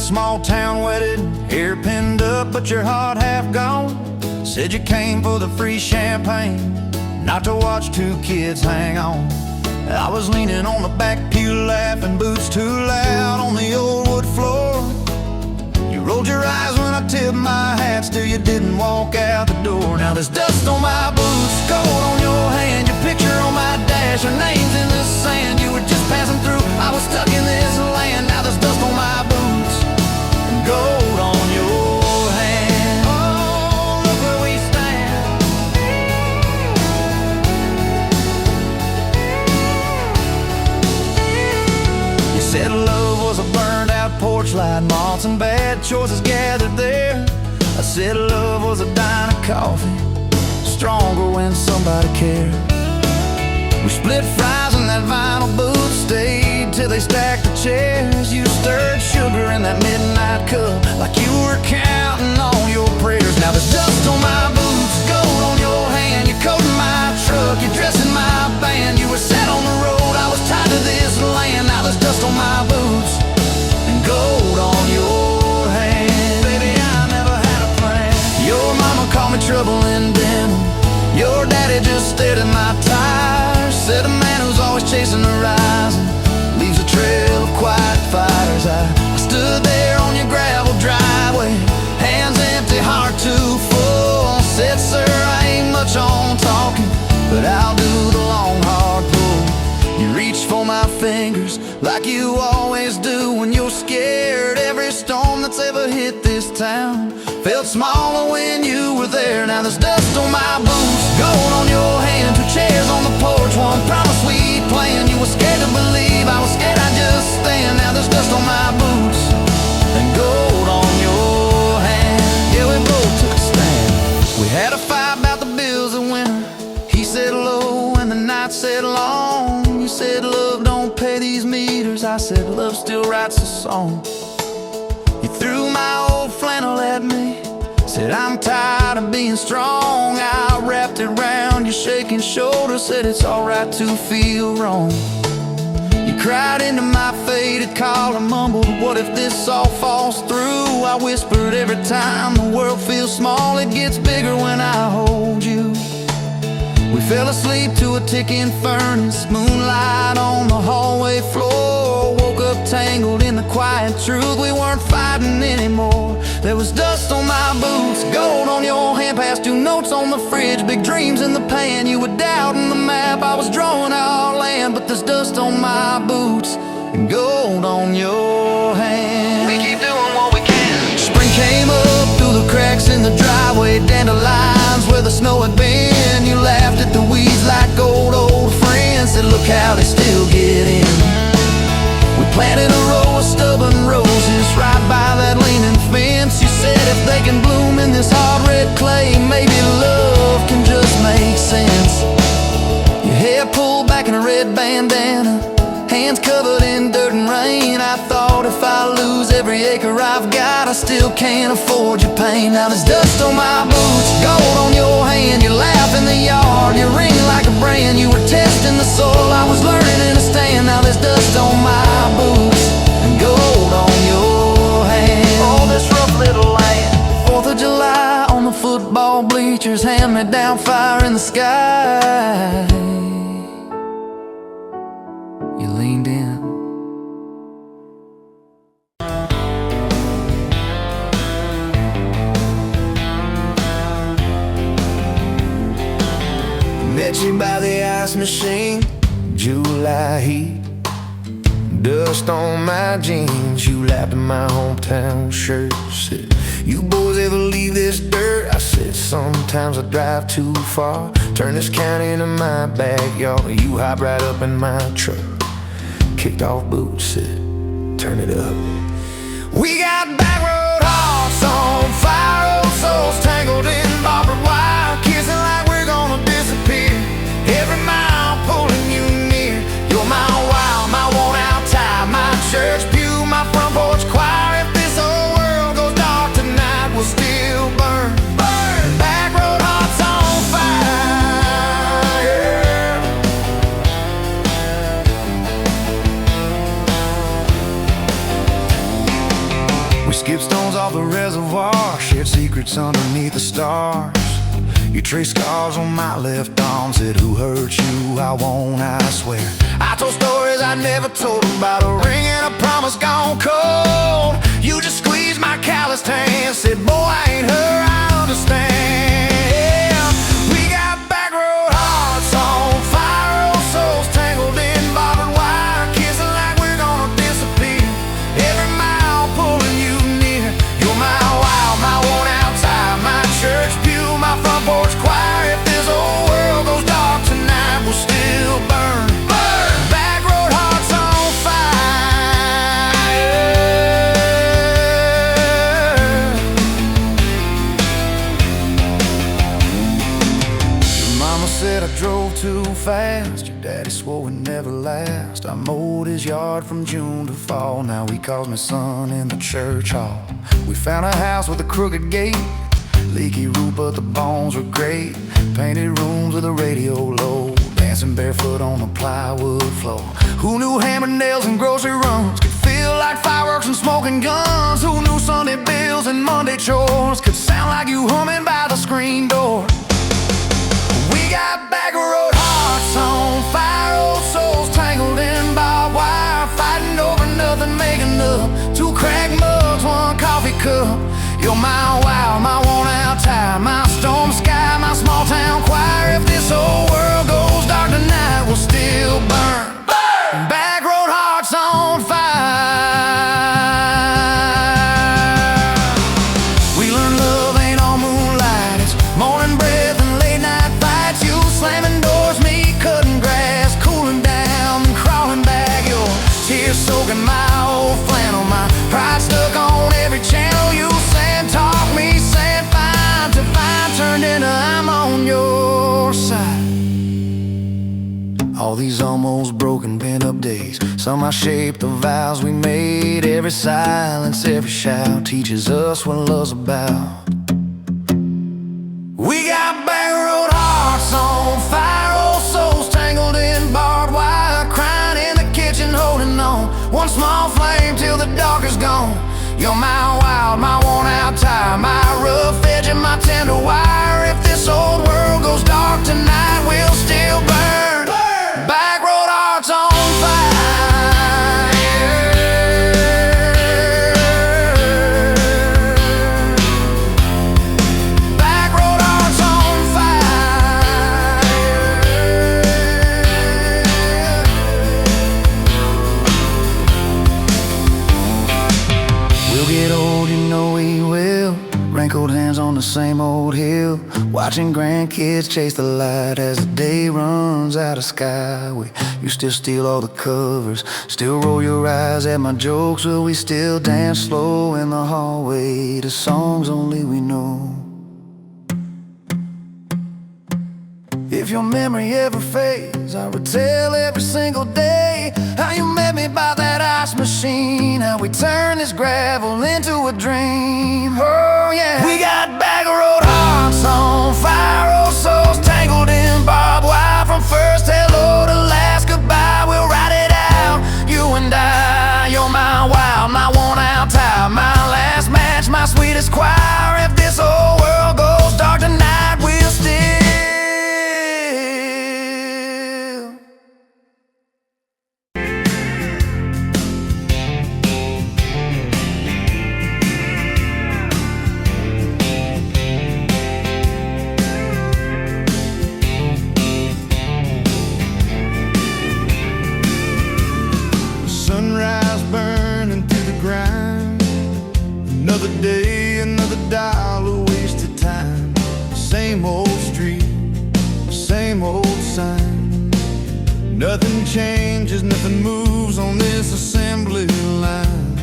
that small town wedded, hair pinned up but your heart half gone. Said you came for the free champagne, not to watch two kids hang on. I was leaning on the back pew laughing, boots too loud on the old wood floor. You rolled your eyes when I tipped my hat, still you didn't walk out the door. Now there's dust on my boots, gold on your hand, your picture on my dash, your name's in the sand. You were just passing through, I was stuck in this land. Now there's dust on my boots and gold on your hand. Oh, look where we stand. You said love was a burned out porch light, moths and bad choices gathered there. I said love was a dime of coffee, stronger when somebody cared. We split fries in that vinyl booth, stayed till they stacked the chairs. You stirred sugar in that midnight cup like you were counting on your prayers. Now there's dust on my boots, gold on your hand, your coat in my truck, your dress in my band. You were set on the road, I was tied to this land. Now there's dust on my boots and gold on your hand. Baby, I never had a plan. Your mama called me trouble in denim, your daddy just stared at my tires. Said a man who's always chasing the horizon leaves a trail of quiet fires. I stood there on your gravel driveway, hands empty, heart too full. Said, sir, I ain't much on talking, but I'll do the long, hard pull. You reached for my fingers like you always do when you're scared. Every storm that's ever hit this town felt smaller when you were there. Now there's dust on my boots, gold on your hand, two chairs on the porch, one promise we'd plan. You were scared to believe, I was scared I'd just stand. Now there's dust on my boots and gold on your hand. Yeah, we both took a stand. We had a fight about the bills of winter. He said low and the night said long. You said love don't pay these meters, I said love still writes a song. You threw my old flannel at me, said I'm tired of being strong. I wrapped it round your shaking shoulder, said it's alright to feel wrong. You cried into my faded collar, mumbled, what if this all falls through? I whispered, every time the world feels small, it gets bigger when I hold you. We fell asleep to a ticking furnace, moonlight on the hallway floor. Woke up tangled in the quiet truth, we weren't fighting anymore. There was dust on my boots, gold on your hand, past two notes on the fridge, big dreams in the pan. You were doubting the map, I was drawing our land, but there's dust on my boots and gold on your hand. We keep doing what we can. Spring came up through the cracks in the driveway, dandelions where the snow had been. You laughed at the weeds like old friends, said look how they still get in. We planted a row of stubborn roses right by that leaning fence. You said if they can bloom in this hard red clay, maybe love can just make sense. Your hair pulled back in a red bandana, hands covered in dirt and rain. I thought if I lose every acre I've got, I still can't afford your pain. Now there's dust on my boots, gold on your hand, you laugh in the yard, you ring like a brand. You were testing the soil, I was learning to stand. Now there's dust on my boots and gold on your hand. Oh, this rough little land. 4th of July on the football bleachers, hand me down fire in the sky. You leaned in. Met you by the ice machine, July heat, dust on my jeans. You laughed at my hometown shirt, said, you boys ever leave this dirt? I said, sometimes I drive too far, turn this county into my backyard. You hop right up in my truck, kicked off boots, said, turn it up. We got back road hearts on fire, old souls tangled in barbed wire, kissing like we're gonna disappear. Every mile pulling you near. You're my wild, my worn out tie, my church pew, my front porch choir. If this whole world goes dark tonight, we'll still burn. Burn! Back road hearts on fire. secrets underneath the stars. You traced scars on my left arm, said who hurt you, I won't, I swear. I told stories I never told about a ring and a promise gone cold. You just squeezed my calloused hand, said boy I ain't her, I understand. We got back road hearts on fire, old souls tangled in barbed wire, kissing like we're gonna disappear. Every mile pulling you near. You're my wild, my worn out time, my church pew, my front porch choir. If this old world goes dark tonight, we'll still burn. Burn! Back road hearts on fire. Your mama said I drove too fast. Your daddy swore we'd never last. I mowed his yard from June to fall. Now he calls me son in the church hall. We found a house with a crooked gate, leaky roof, but the bones were great. Painted rooms with a radio low, dancing barefoot on the plywood floor. Who knew hammered nails and grocery runs could feel like fireworks and smoking guns? Who knew Sunday bills and Monday chores could sound like you humming by the screen door? We got back road hearts on fire, old souls tangled in barbed wire, fighting over nothing, making up two cracked mugs, one coffee cup. You're my wild, my worn out time, my storm sky, my small town choir. If this whole world goes dark tonight, we'll still burn. Burn! Back road hearts on fire. We learned love ain't all moonlight, it's morning breath and late night fights. You slamming doors, me cutting grass, cooling down and crawling back. Your tears soaking my old flannel, my pride stuck on every channel. You talk me, said fine to fine, turned into I'm on your side. All these almost broken bent up days, somehow shaped the vows we made. Every silence, every shout teaches us what love's about. We got back road hearts on fire, old souls tangled in barbed wire, crying in the kitchen, holding on one small flame till the dark is gone. You're my wild, my worn out time, my rough edge and my tender wire. If this old world goes dark tonight, we'll still burn. Burn! Back road hearts on fire. Back road hearts on fire. We'll get old, you know we will. Wrinkled hands on the same old hill, watching grandkids chase the light as the day runs out of sky. You still steal all the covers, still roll your eyes at my jokes. Will we still dance slow in the hallway to songs only we know? If your memory ever fades, I retell every single day how you met me by that ice machine, how we turned this gravel into a dream. Oh yeah. We got back road hearts on fire, old souls tangled in barbed wire. From first hello to last goodbye, we'll ride it out, you and I. You're my wild, my worn out time, my last match, my sweetest choir. If this whole world goes dark tonight, we'll still day, another dollar wasted time. Same old street, same old sign. Nothing changes, nothing moves on this assembly line.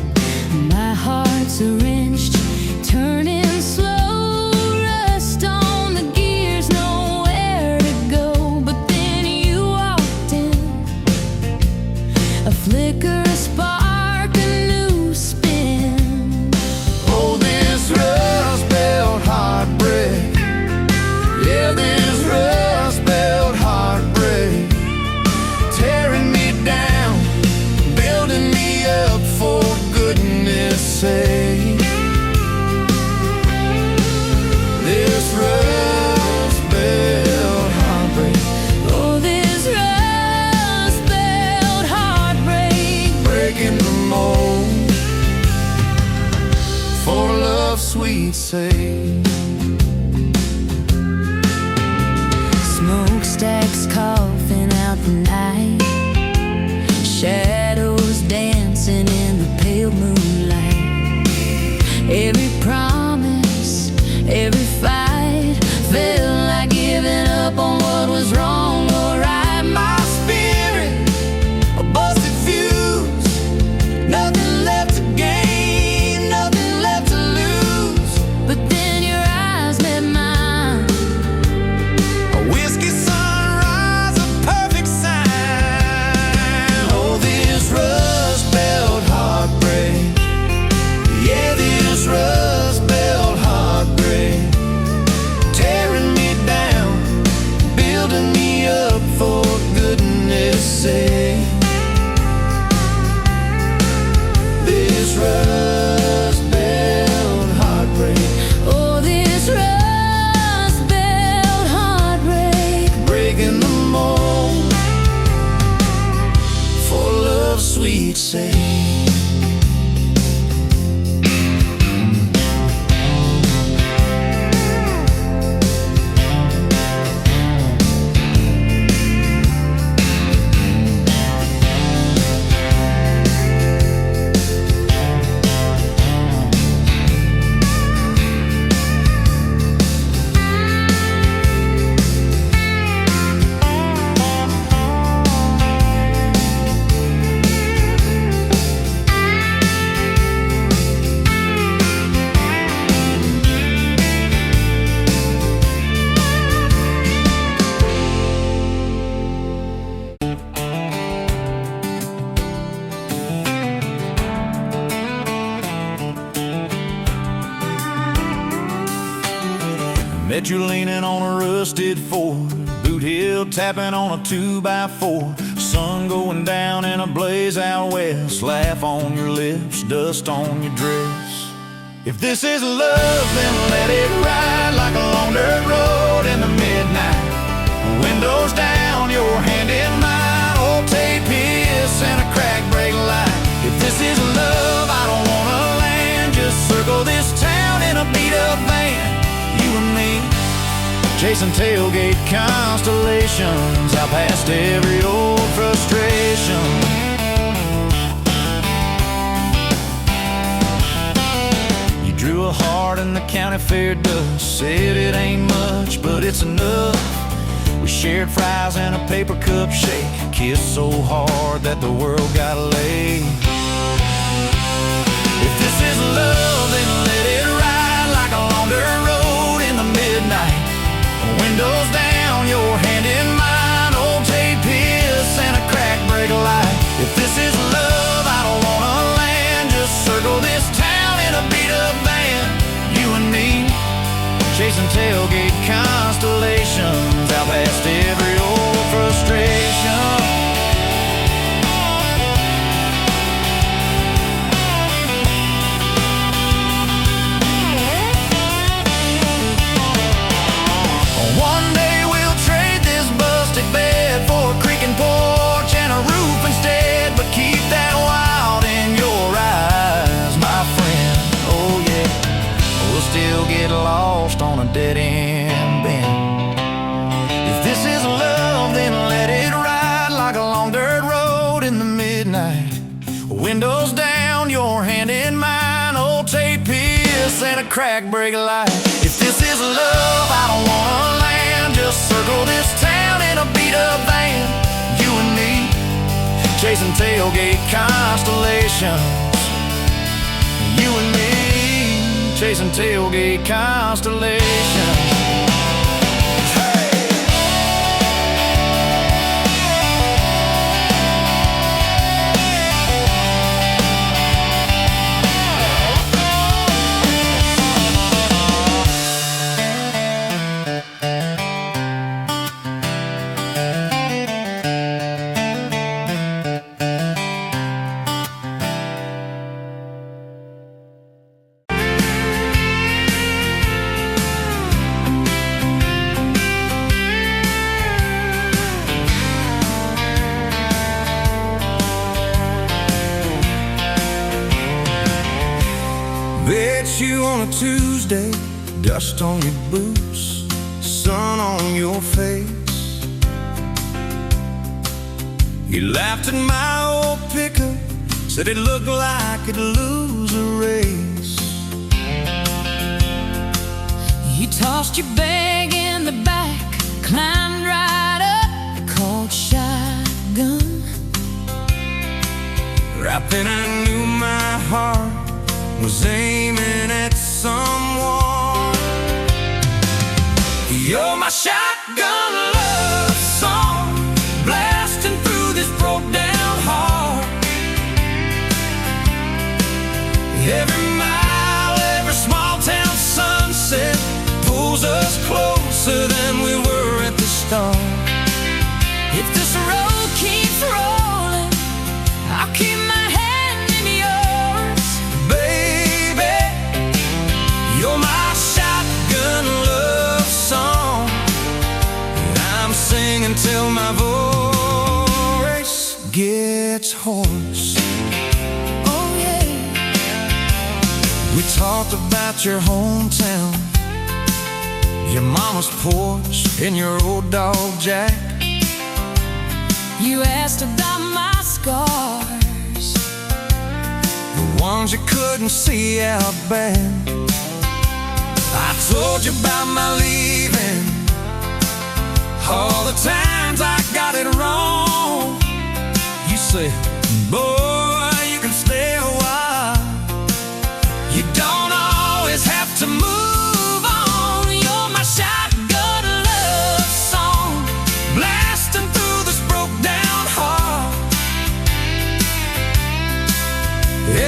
My heart's a wrenched, turning slow, rust on the gears, nowhere to go. But then you walked in, a flicker, a spark, a new spin. Oh, this rust belt heartbreak, yeah, this rust belt heartbreak, tearing me down Got you leaning on a rusted Ford, boot heel tapping on a 2x4. Sun going down in a blaze out west, laugh on your lips, dust on your dress. If this is love, then let it ride like a long dirt road in the midnight. Windows down, your hand in mine, old tape hiss and a crack brake light. If this is love, I don't wanna land, just circle this town in a beat-up van. You and me, chasing tailgate constellations, out past every old frustration. You drew a heart in the county fair dust, said it ain't much, but it's enough. We shared fries and a paper cup shake, kissed so hard that the world got laid. If this is love, then let it ride like a long dirt road in the midnight. Windows down, your hand in mine, old tape hiss and a crack brake light. If this is love, I don't wanna land, just circle this town in a beat-up van. You and me, chasing tailgate constellations, out past every old frustration. One day we'll trade this busted bed for a creaking porch and a roof instead, but keep that wild in your eyes, my friend. Oh yeah, we'll still get lost on a dead-end bend. If this is love, then let it ride like a long dirt road in the midnight. Windows down, your hand in mine, old tape hiss and a crack brake light. If this is love, I don't wanna land, just circle this town in a beat-up van. You and me, chasing tailgate constellations. You and me, chasing tailgate constellations. Bet you on a Tuesday, dust on your boots, sun on your face. You laughed at my old pickup, said it looked like it'd lose a race. You tossed your bag in the back, climbed right up, called shotgun. Right then I knew my heart was aiming at someone. You're my shotgun love song, blasting through this broke down heart. Every mile, every small town sunset pulls us closer than we were at the start. If this road keeps rolling, I'll keep my hand in yours. Baby, you're my shotgun love song, and I'm singing till my voice gets hoarse. Oh yeah. We talked about your hometown, your mama's porch, and your old dog Jack. You asked about my scars, The ones you couldn't see out back. I told you about my leaving, all the times I got it wrong. You said, boy, you can stay a while, you don't always have to move on. You're my shotgun love song, blasting through this broke down heart.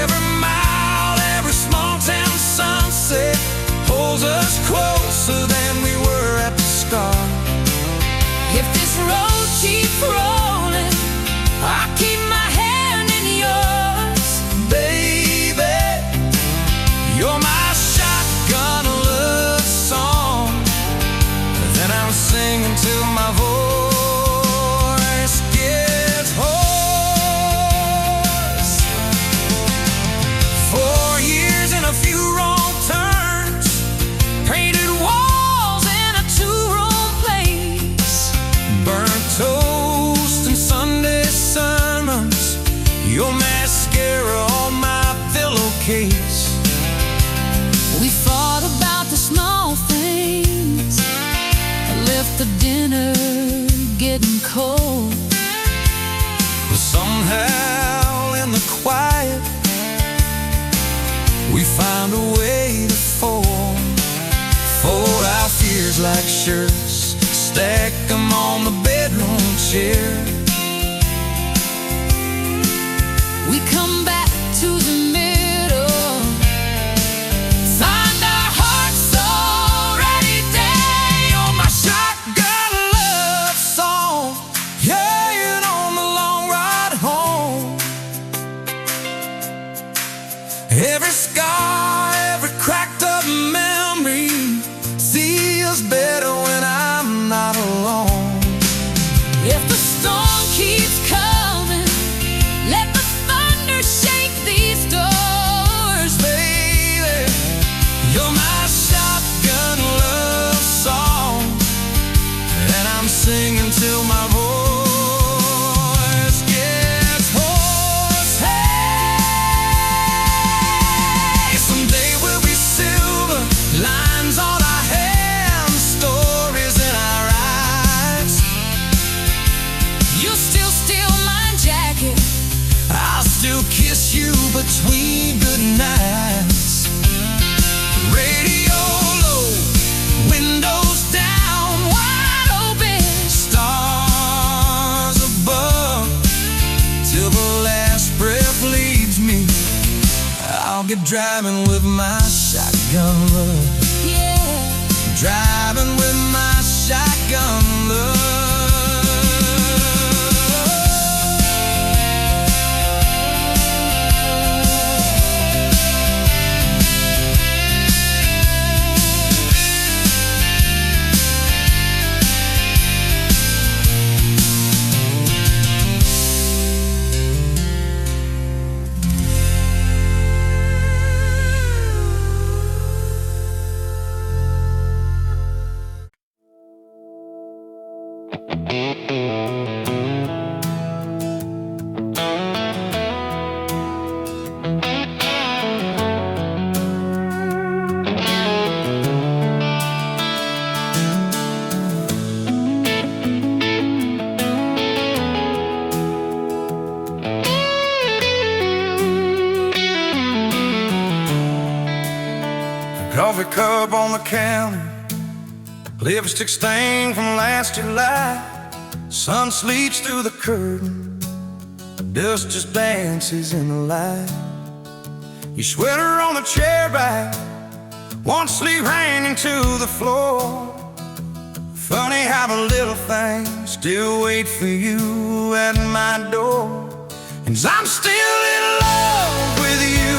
Every mile, every small town sunset pulls us closer than we were keeps rolling, I keep my hand in yours. Baby, you're my shotgun love song. Then I'm singing till my voice gets hoarse. 4 years and a few wrong turns, painted walls in a two-room place, burnt toast and Sunday sermons, your mascara on my pillowcase. We fought about the small things, left the dinner getting cold. But somehow in the quiet, we found a way to fold our fears like shirts, stack them on the bedroom chair. We come back to the middle, find our hearts already dead. You're my shotgun love song, yeah, on the long ride home. Every scar, every cracked up memory feels better when I'm not alone. If the storm keeps coming, let the thunder shake these doors. Baby, you're my shotgun love song, and I'm singing till my voice gets hoarse. Hey, someday we'll be silver, lines on our hands, stories in our eyes. You still steal my jacket, I'll still kiss you between good nights. Radio low, windows down, wide open. stars above, till the last breath leaves me. I'll get driving with my shotgun love, Yeah, driving with my shotgun love. Coffee cup on the counter, lipstick stain from last July. Sun sleeps through the curtain, dust just dances in the light. Your sweater on the chair back, one sleeve hanging to the floor. Funny how the little things still wait for you at my door. And I'm still in love with you.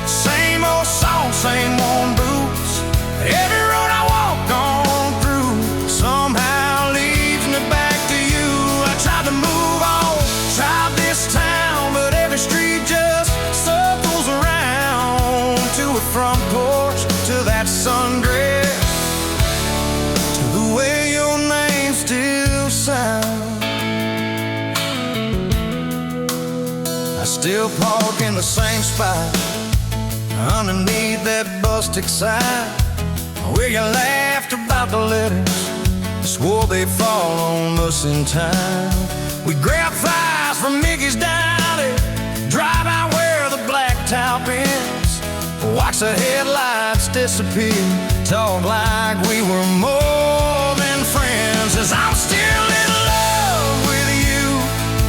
Same old song, same old boots. Every road I walk on through somehow leads me back to you. I tried to move on, tried this town, but every street just circles around. To a front porch, to that sundress, to the way your name still sounds. I still park in the same spot, underneath that busted sign, where you laughed about the letters, swore they'd fall on us in time. We grab fries from Mickey's Deli, drive out where the blacktop ends, watch the headlights disappear, talk like we were more than friends. As I'm still in love with you,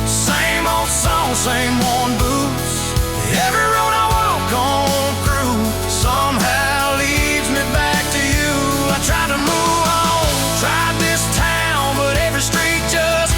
same old song, same worn boots. Every road I walk on through somehow leads me back to you. I tried to move on, tried this town, but every street just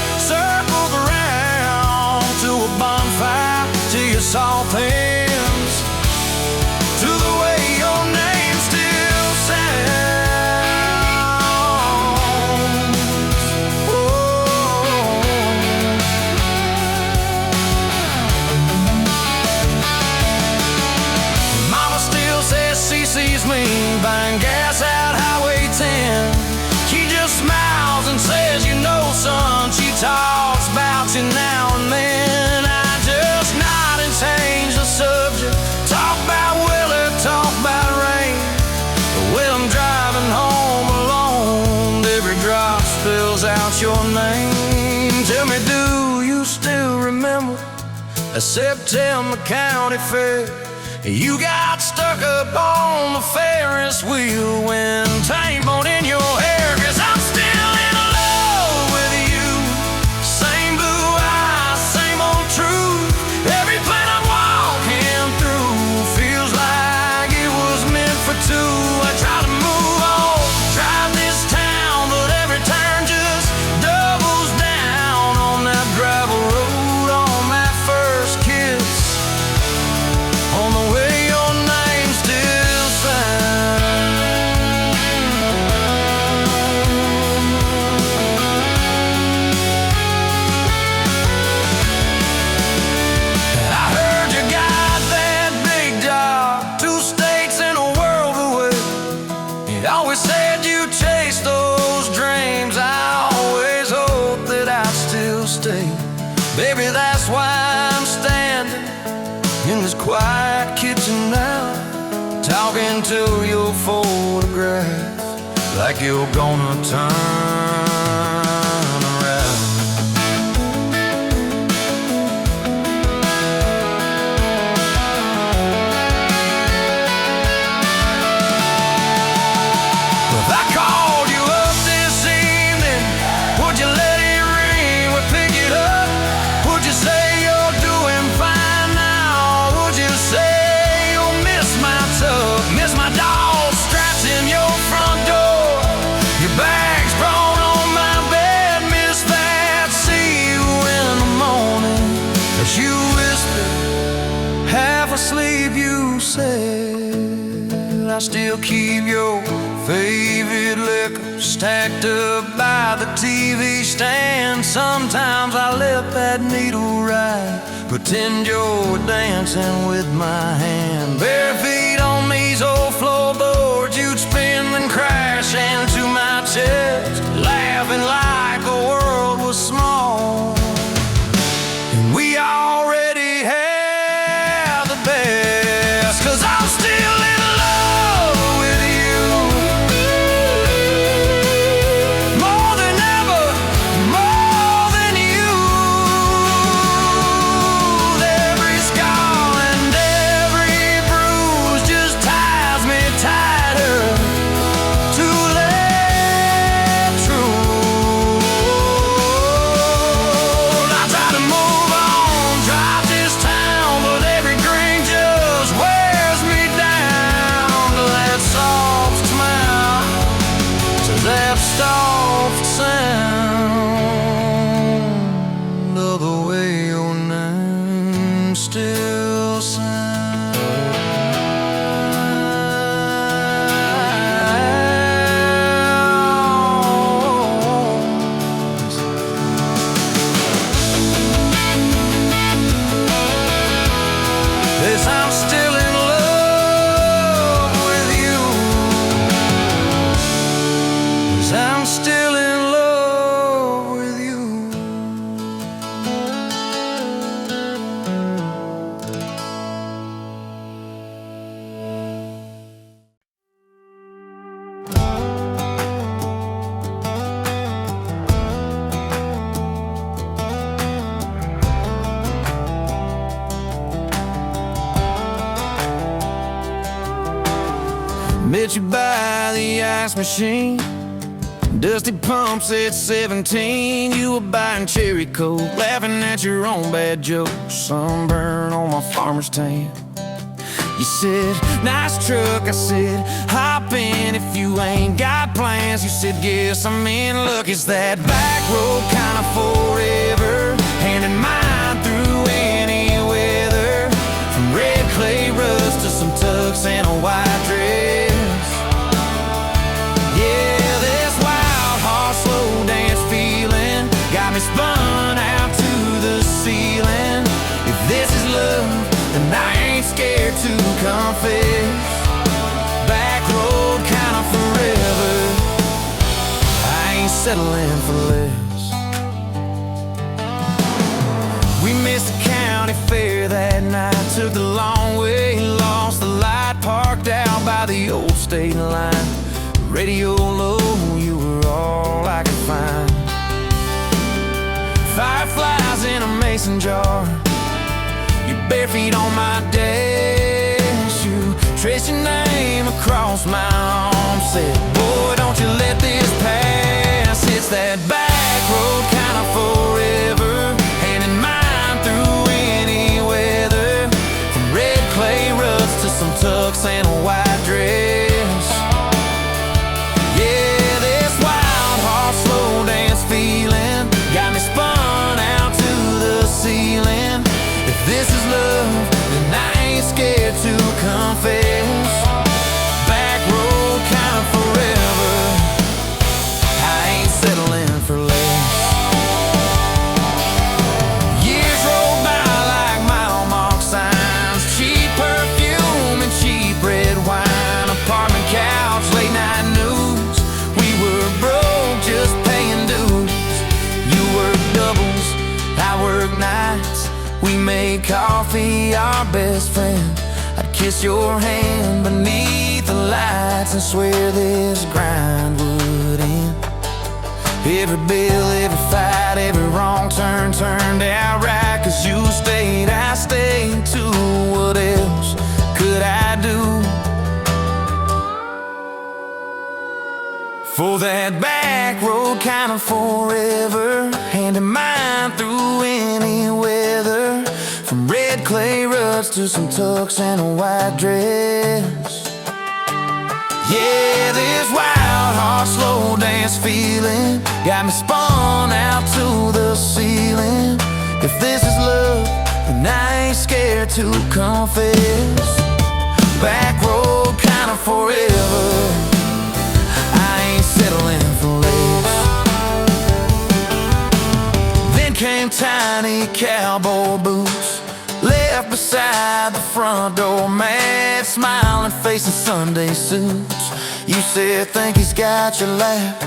a September county fair. You got stuck up on the Ferris wheel when time won't in your hair. 'Cause I'm still in love with you. Same blue eyes, same old truth. Every plan I'm walking through feels like it was meant for two. I try to move on, drive this town, but every turn just doubles down on that gravel road, on that first kiss, on the way your name still sounds. I heard you got that big job, 2 states and a world away. You always said you chased those dreams. I always hoped that I'd still stay. Baby, that's why I'm standing in this quiet kitchen now, talking to your photograph like you're gonna turn around. If I called you up this evening, would you let it ring? Would pick it up? Would you say you're doing fine now? Would you say you'll miss my tub, miss my dog straps in your front door, your bags brought on my bed, miss that? See you in the morning as you whisper, half asleep you said, I still keep your favorite liquor stacked up by the TV stand. Sometimes I let that needle ride, pretend you're dancing with my hand. Bare feet on these old floorboards, you'd spin and crash into my chest, laughing like the world was small and we already had the best. 'Cause I'm still in love with you, more than ever, more than you. Every scar and every bruise just ties me tighter to let true. I try to move on, drive this town, but every drink just wears me down to that soft smile, to that soft sound of the way your name still sounds. Yes, I'm still in love with you. Yes, I'm still in love with you. Met you by the ice machine, dusty pumps at 17. You were buying cherry coke, laughing at your own bad jokes, sunburn on my farmer's tan. You said, nice truck. I said, hop in if you ain't got plans. You said, guess I'm in luck. It's that back road kind of forever, hand in mind through any weather, from red clay rust to some tux and a white dress. Yeah, this wild horse slow dance feeling got me spun out to the ceiling. If this is love, then I ain't scared to confess. Back road kind of forever, I ain't settling for less. We missed the county fair that night, took the long way, lost the light, parked out by the old state line. Radio low, you were all I could find. Fireflies in a mason jar, bare feet on my dash. You traced your name across my arm, said, boy, don't you let this pass. It's that back road kind of forever, hand in mine through any weather. From red clay ruts to some tux and a white dress. Yeah, this wild horse slow dance feeling got me spun out to the ceiling. If this is love, then I ain't scared to confess. Back road kind of forever, I ain't settling for less. Years roll by like mile mark signs, cheap perfume and cheap red wine, apartment couch, late night news. We were broke, just paying dues. You work doubles, I work nights. We made coffee our best friend. I'd kiss your hand beneath the lights and swear this grind would end. Every bill, every fight, every wrong turn turned out right. 'Cause you stayed, I stayed too. What else could I do? For that back road kind of forever, hand in mine through any weather. From red clay ruts to some tux and a white dress. Yeah, this wild horse slow dance feeling got me spun out to the ceiling. If this is love, then I ain't scared to confess. Back road kind of forever, I ain't settling for less. Then came tiny cowboy boots, left beside the front door, mad smiling face in Sunday suits. You said, think he's got your lap.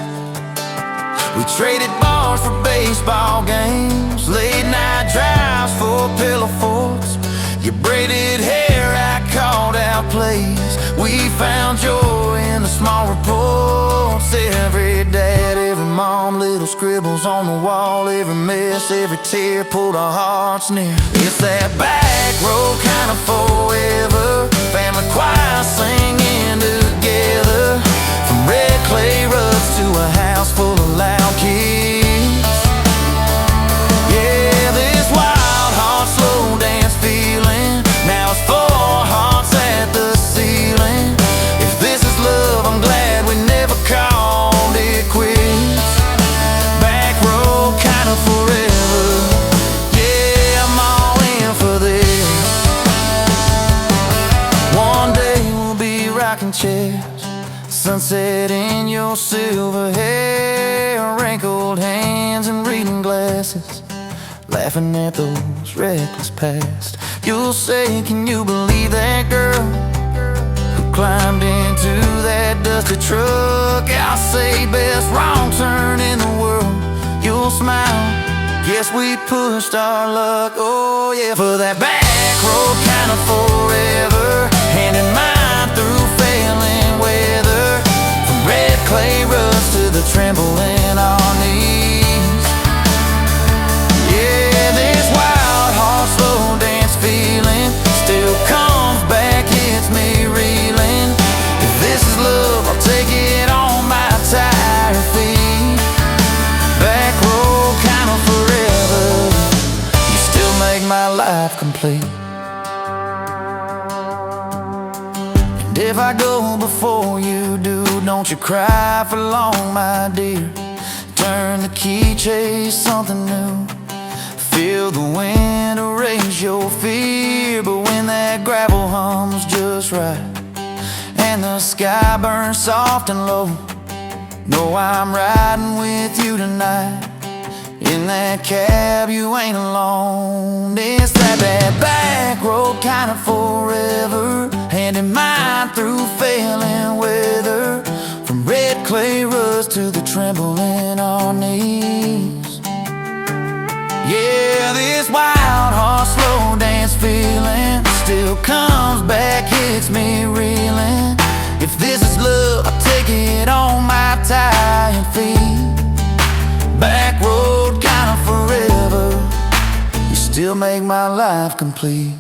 We traded bars for baseball games, late night drives for pillow forts. Your braided hair, I called out plays. We found joy in the small reports. Every dad, every mom, little scribbles on the wall. Every mess, every tear pulled our hearts near. It's that back road kind of forever, family choir singing together. From red clay ruts to a house full of loud kids. Yeah, this wild heart slow dance feeling, now it's 4 hearts at the ceiling. If this is love, I'm glad we never called it quits. Back road kind of forever, yeah, I'm all in for this. One day we'll be rocking chairs, sunset in your silver hair, wrinkled hands and reading glasses, laughing at those reckless past. You'll say, can you believe that girl who climbed into that dusty truck? I'll say, best wrong turn in the world. You'll smile, guess we pushed our luck. Oh yeah, for that back road kind of forever, hand in mine through failing weather. From red clay ruts to the tremble in our knees. Yeah, this wild horse slow dance feeling still comes back, hits me reeling. If this is love, I'll take it on my tired feet. Back road kind of forever, you still make my life complete. And if I go before you do, don't you cry for long, my dear. Turn the key, chase something new. Feel the wind erase your fear. But when that gravel hums just right and the sky burns soft and low, know I'm riding with you tonight. In that cab you ain't alone. It's that back road kind of forever, hand in mine through failing weather. From red clay ruts to the tremble in our knees. Yeah, this wild horse slow dance feeling still comes back, hits me reeling. If this is love, I'll take it on my tired feet. Back road kind of forever, you still make my life complete.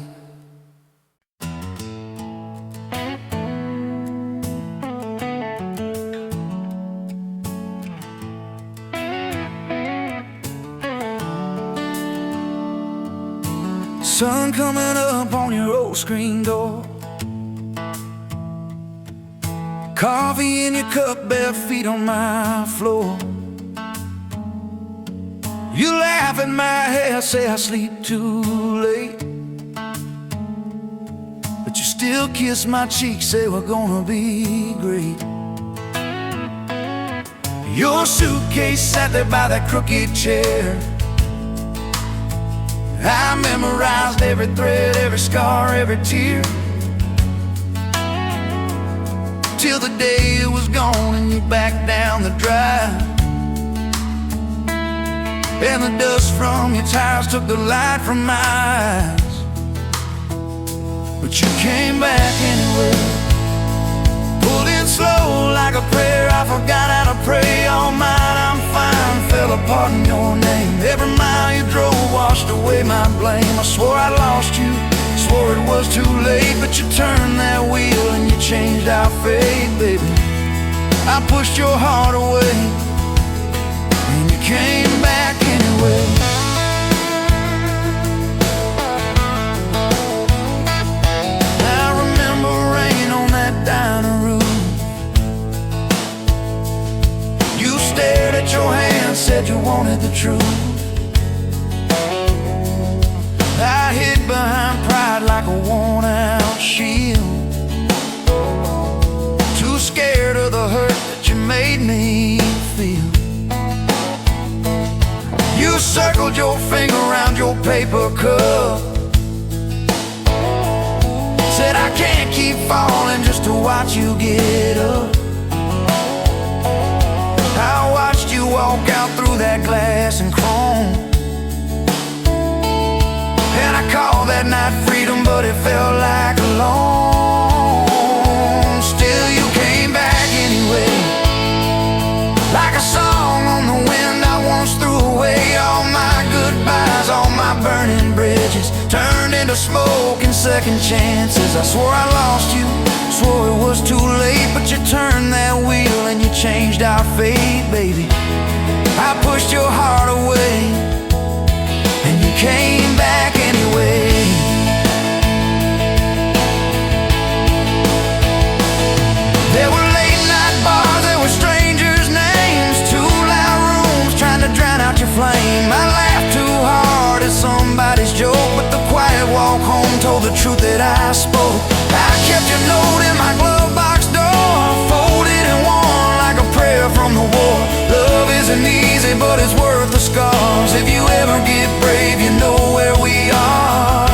Sun coming up on your old screen door. Coffee in your cup, bare feet on my floor. You laugh at my hair, say I sleep too late, but you still kiss my cheek, say we're gonna be great. Your suitcase sat there by that crooked chair. I memorized every thread, every scar, every tear, till the day it was gone and you backed down the drive, and the dust from your tires took the light from my eyes. But you came back anyway, pulled in slow like a prayer. I forgot how to pray. All mine, I'm fine, fell apart in your name. Every mile you drove washed away my blame. I swore I lost you, swore it was too late, but you turned that wheel and you changed our fate, baby. I pushed your heart away and you came back anyway. I remember rain on that dining room. You stared at your hand, said you wanted the truth. I hid behind pride like a worn-out shield, too scared of the hurt that you made me feel. You circled your finger around your paper cup, said I can't keep falling just to watch you get up. I watched you walk out through that glass and chrome, and I called that night freedom, but it felt like alone. Still you came back anyway, like a song on the wind I once threw away. All my goodbyes, all my burning bridges turned into smoke and second chances. I swore I lost you, swore it was too late, but you turned that wheel and you changed our fate, baby. I pushed your heart away and you came back anyway. There were late night bars, there were strangers' names, too loud rooms trying to drown out your flame. I laughed too hard at somebody's joke, but the quiet walk home told the truth that I spoke. I kept your note in my glove box door, folded and worn like a prayer from the war. Love isn't easy, but it's worth the scars. If you ever get brave, you know where we are.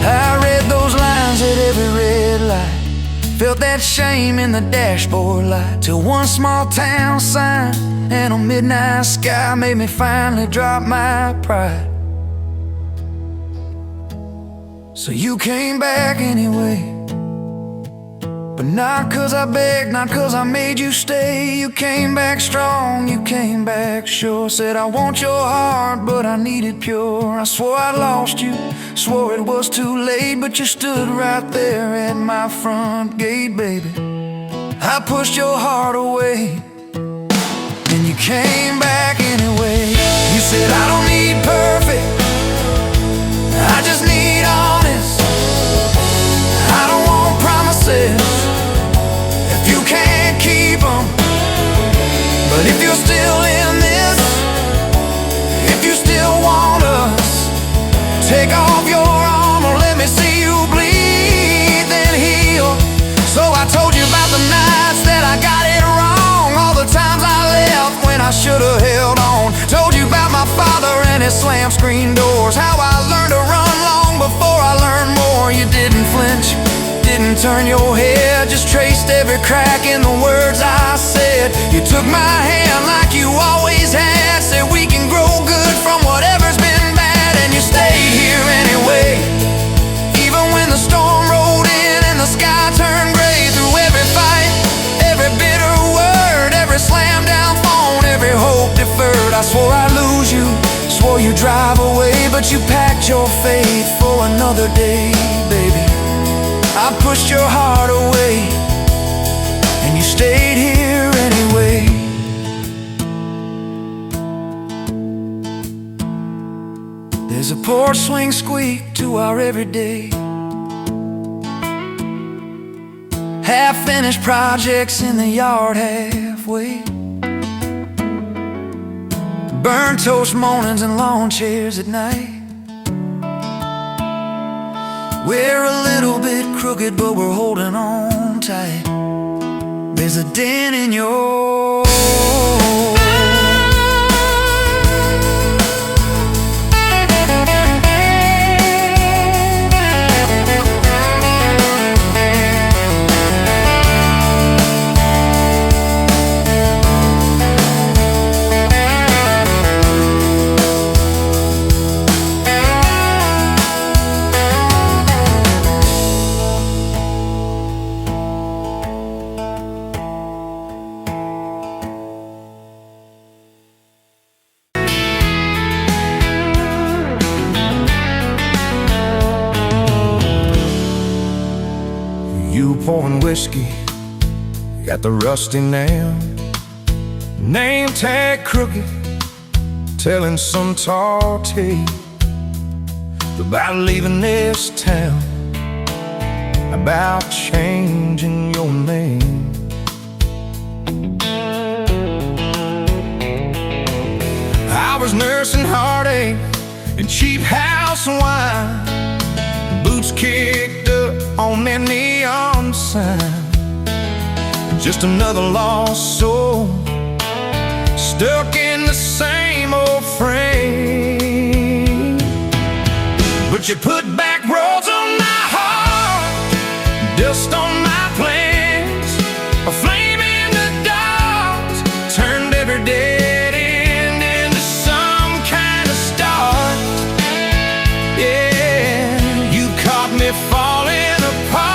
I read those lines at every red light, felt that shame in the dashboard light, till one small town sign and a midnight sky made me finally drop my pride. So you came back anyway, but not 'cause I begged, not 'cause I made you stay. You came back strong, you came back sure. Said I want your heart, but I need it pure. I swore I lost you, swore it was too late, but you stood right there at my front gate, baby. I pushed your heart away and you came back anyway. You said I don't need perfect, I just need honest. I don't want promises if you can't keep them. But if you're still in this, if you still want us, take off your armor, let me see you bleed, then heal. So I told you about the nights that I got it wrong, all the times I left when I should've held on. Told you about my father and his slam screen doors, how I learned to run long before I learned more. You didn't flinch, didn't turn your head, just traced every crack in the words I said. You took my hand like you always had, said we can grow good from whatever's been bad, and you stayed here anyway. Even when the storm rolled in and the sky turned gray, through every fight, every bitter word, every slam down phone, every hope deferred. I swore I'd lose you, swore you'd drive away, but you packed your faith for another day, baby. I pushed your heart away and you stayed here anyway. as the porch swing squeak to our everyday. Half-finished projects in the yard halfway. Burnt toast mornings and lawn chairs at night. We're a little bit crooked, but we're holding on tight. There's a dent in your you pouring whiskey at the rusty nail, name tag crooked, telling some tall tale about leaving this town, about changing your name. I was nursing heartache and cheap house wine, boots kicked up on that neon sign. Just another lost soul, stuck in the same old frame. But you put back roads on my heart, dust on my plans, a flame in the dark, turned every dead end into some kind of start. Yeah, you caught me falling apart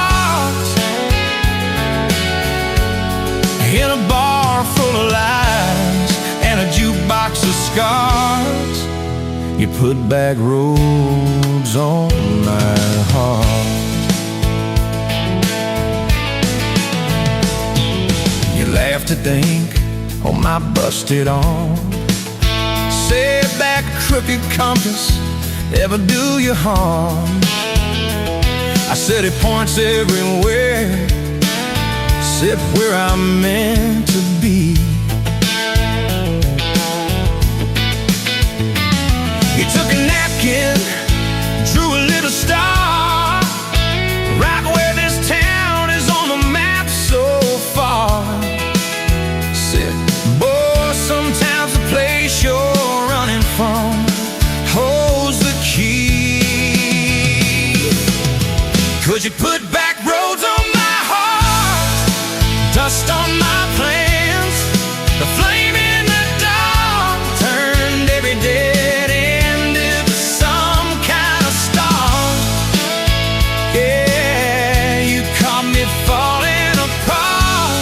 in a bar full of lies and a jukebox of scars. You put back roads on my heart. You laugh to think on my busted arm, said that crooked compass ever do you harm. I said it points everywhere, except where I'm meant to be. You took a napkin, drew a little star, right where this town is on the map so far. Said, boy, sometimes the place you're running from holds the key. Could you put back roads on my heart, dust on my plans, the flame in the dark, turned every dead end into some kind of star. Yeah, you caught me falling apart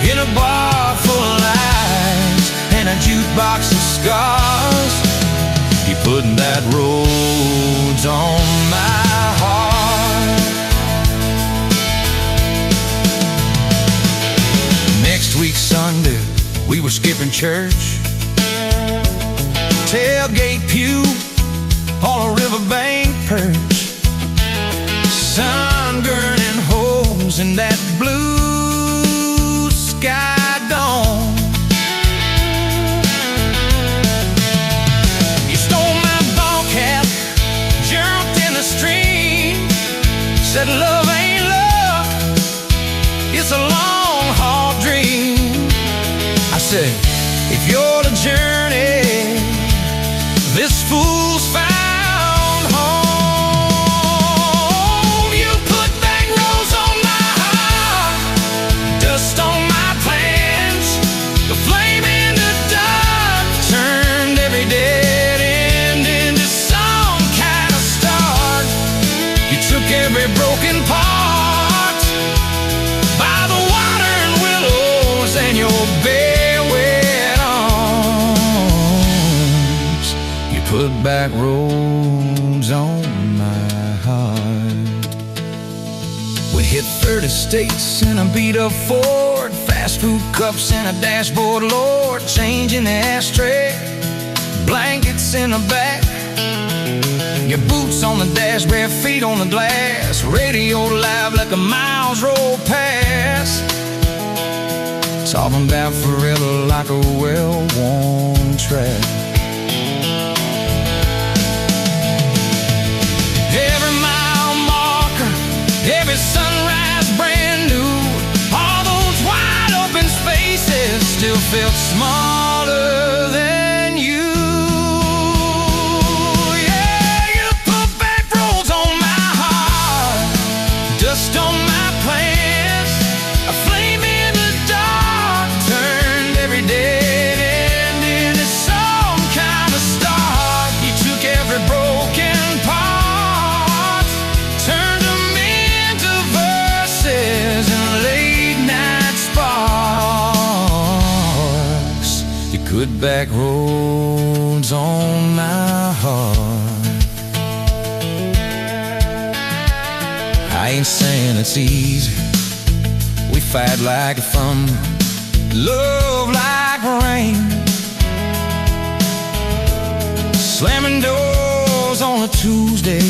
in a bar full of lies and a jukebox of scars. You putting that roads on my heart. Next week Sunday, we were skipping church, tailgate pew on a riverbank perch, sun burning holes in that blue sky dawn. You stole my ball cap, jumped in the stream, said love ain't love, it's a long haul dream. I said, if you're the journey, this fool's found home. You put back roads on my heart, dust on my plans, the flame in the dark, turned every dead end into some kind of start. You took every broken part by the water and willows and your bare wet arms. You put back roads on my heart. We hit 30 states in a beat-up Ford, fast food cups and a dashboard, Lord, changing the ashtray, blankets in the back, your boots on the dash, bare feet on the glass, radio live like a miles roll past, talking about forever like a well-worn track. Every mile marker, every sunrise brand new, all those wide open spaces still felt smaller than you. Dust on my plans, a flame in the dark, turned every dead end into some kind of start. You took every broken part, turned them into verses and late night sparks. You put back roads on my heart. I ain't saying it's easy. We fight like thunder, love like rain, slamming doors on a Tuesday,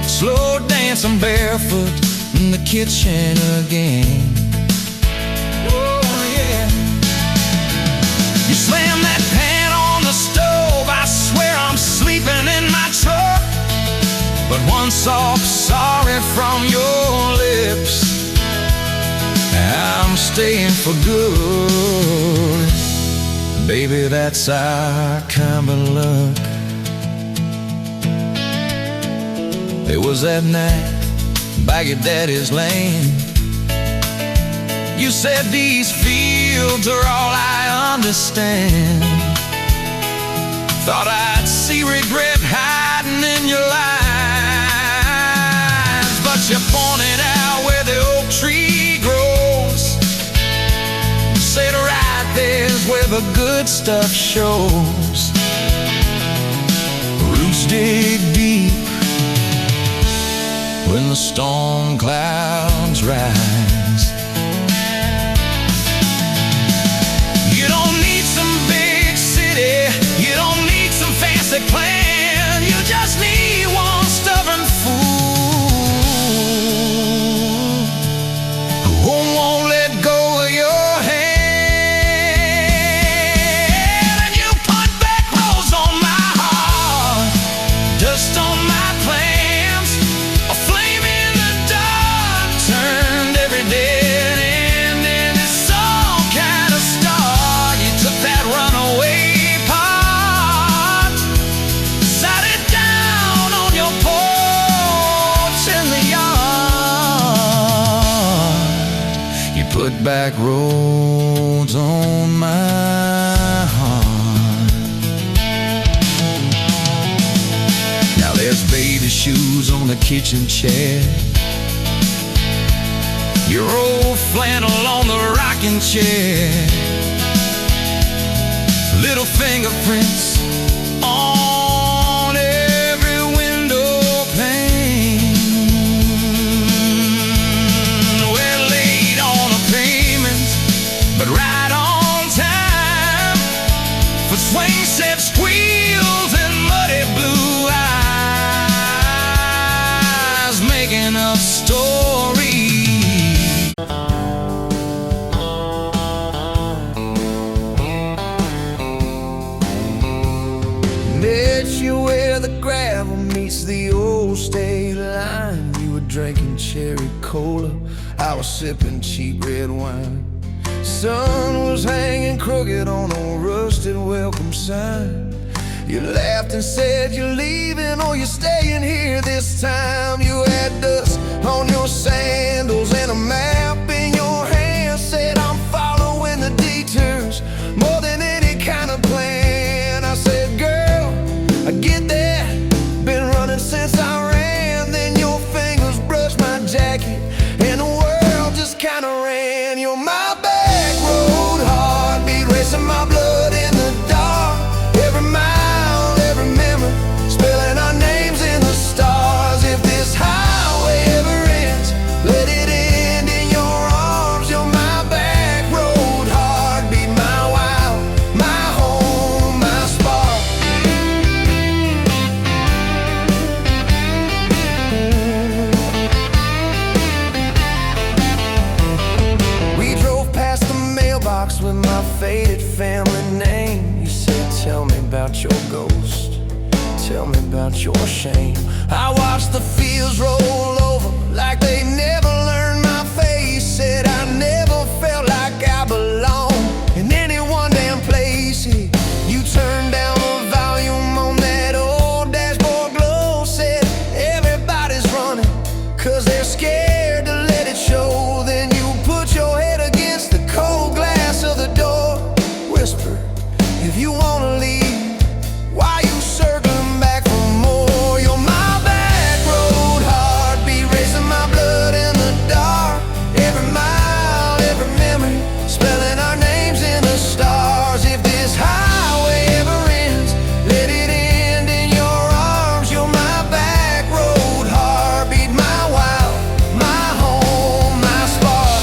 slow dancing barefoot in the kitchen again. Oh yeah. You slam that pan on the stove, I swear I'm sleeping in my truck. But one soft sorry from your lips, I'm staying for good. Baby, that's our kind of luck. It was that night by your daddy's land. You said these fields are all I understand. Thought I'd see regret hiding in your life, but you pointed out where the oak tree grows. Said right there's where the good stuff shows. Roots dig deep when the storm clouds rise. You don't need some big city, you don't need some fancy plan, you just need one stubborn fool who won't let go of your hand. And you put back roads on my heart, dust on my plans, a flame in the dark, turned every dead end into some kind of star. You took that runaway part, sat it down on your porch in the yard. You put back roads on my heart. Now there's baby shoes on the kitchen chair, your old flannel on the rocking chair, little fingerprints on every window pane. We're late on a payment, but right on time for swing set squeals and muddy blue eyes, making up stories. Met you where the gravel meets the old state line. You were drinking cherry cola, I was sipping cheap red wine. Sun was hanging crooked on a rusted welcome sign. You laughed and said you're leaving or you're staying here this time. You had dust on your sandals and a map in your hand. Said I'm following the detours more than any kind of plan. I said, girl, I get that, been running since I ran. Then your fingers brushed my jacket and the world just kinda ran. You're my back road heartbeat, racing my blood in the dark. Every mile, every memory, spelling our names in the stars. If this highway ever ends, let it end in box with my faded family name. You said, tell me about your ghost, tell me about your shame. I watched the fields roll over like they never learned my face. Said I never felt like I belonged in any one damn place. You turned down the volume on that old dashboard glow. Said everybody's running 'cause they're scared to let it show. Then you put your head against the cold glass of the door. Whisper, if you wanna leave, why you circling back for more? You're my back road heartbeat, racing my blood in the dark. Every mile, every memory, spelling our names in the stars. If this highway ever ends, let it end in your arms. You're my back road heartbeat, my wild, my home, my spark.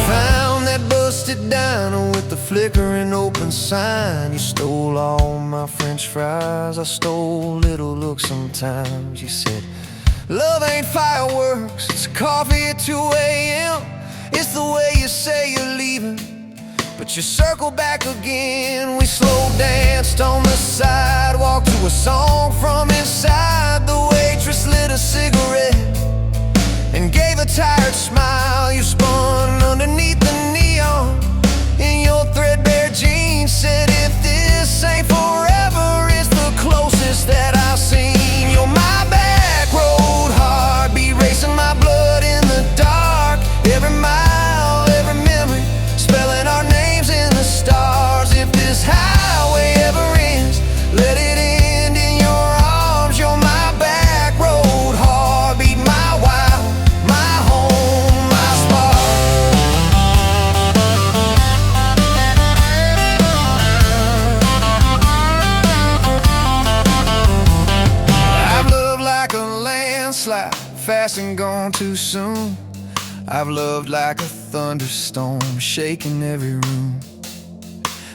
Found that busted diner with the flickering open sign. You stole all my French fries, I stole little looks sometimes. You said, love ain't fireworks, it's coffee at 2 a.m. It's the way you say you're leaving, but you circle back again. We slow danced on the sidewalk to a song from inside. The waitress lit a cigarette and gave a tired smile. You spun underneath the neon in your threadbare jeans. Said, if this ain't forever, it's the closest that I've seen. You're my back road heartbeat, racing my blood in the dark. Every mile, every memory, spelling our names in the stars. If this highway ever ends, let it end in your arms. You're my back road heartbeat, my wild, my home, my spark. I've loved like a landslide, fast and gone too soon. I've loved like a thunderstorm, shaking every room.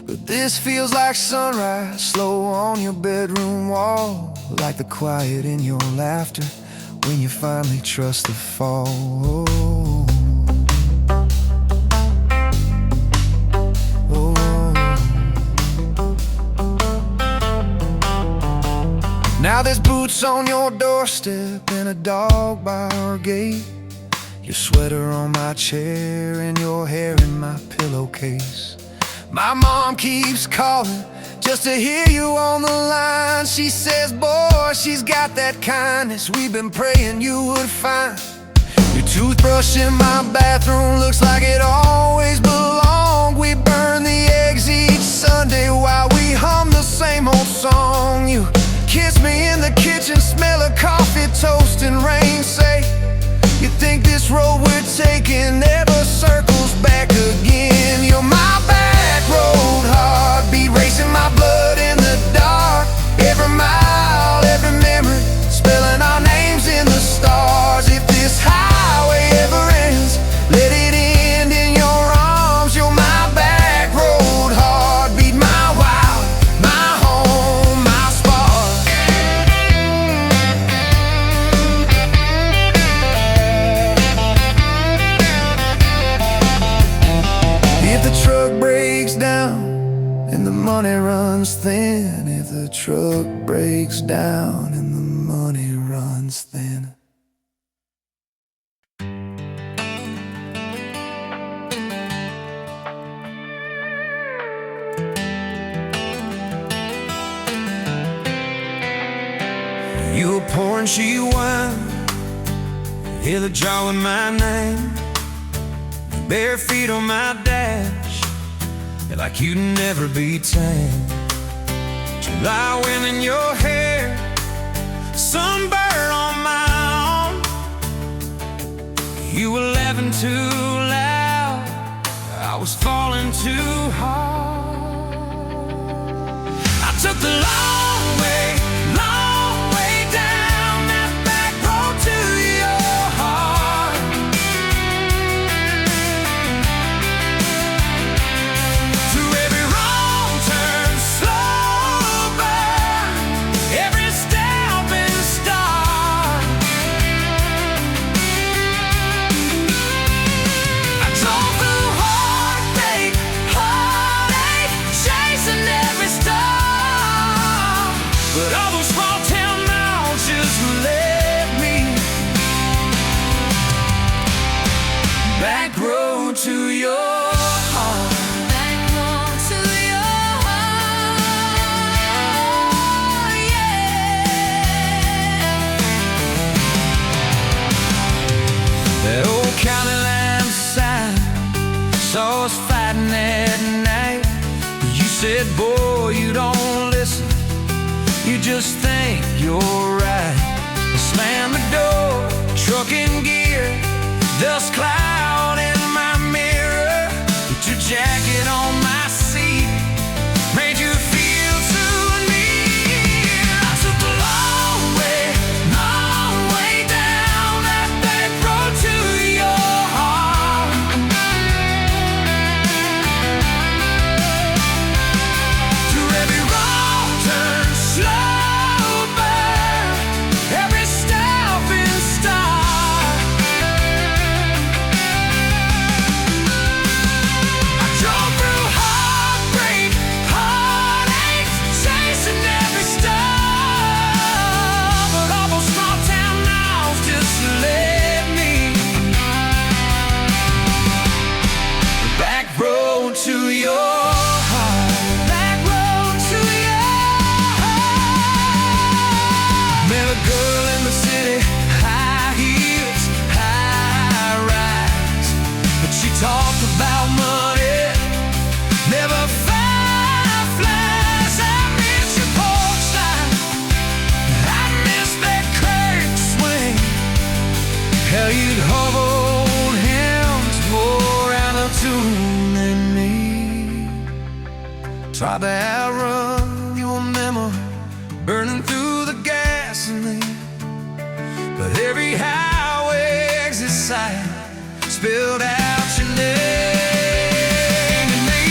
But this feels like sunrise, slow on your bedroom wall. Like the quiet in your laughter when you finally trust the fall. Now there's boots on your doorstep and a dog by our gate. Your sweater on my chair and your hair in my pillowcase. My mom keeps calling just to hear you on the line. She says, boy, she's got that kindness we've been praying you would find. Your toothbrush in my bathroom looks like it always belonged. We burn the eggs each Sunday while we hum the same old song. You kiss me in the kitchen, smell of coffee, toast, and rain. Say, you think this road we're taking never circles back again. You're my back road heartbeat, racing my blood in the dark. Every mile, every memory, spelling our names in the stars. If this highway ever ends, let it end in your arms. You're my back road heartbeat, my wild, my home, my spark. If the truck breaks down and the money runs thin, if the truck breaks down and the money runs thin. You were pouring cheap wine, hear the jar with my name, bare feet on my dash, you're like you'd never be tamed. July wind in your hair, sunburn on my arm. You were laughing too loud, I was falling too hard. I took the long way down that back road to your heart. Through every wrong turn, slow burn, every step and just think you're right. Slam the door, truck in gear, dust cloud in my mirror. Put your jacket on my seat, made you feel too near. I took the long way down that back road to your heart. Through every wrong turn, slow burn, every stop and start. I drove through heartbreak, heartache, chasing every star. But all those small town miles just led me back road to your heart. Back road to your heart. Met a girl in the city, high heels, high rise. But she talked about money, never fireflies. I miss your porch light, I miss that curtain swing. How you'd hold hands more out of tune than me. Tried to outrun your memory, burning through the gasoline. But every highway exit sign spilled out your name to me.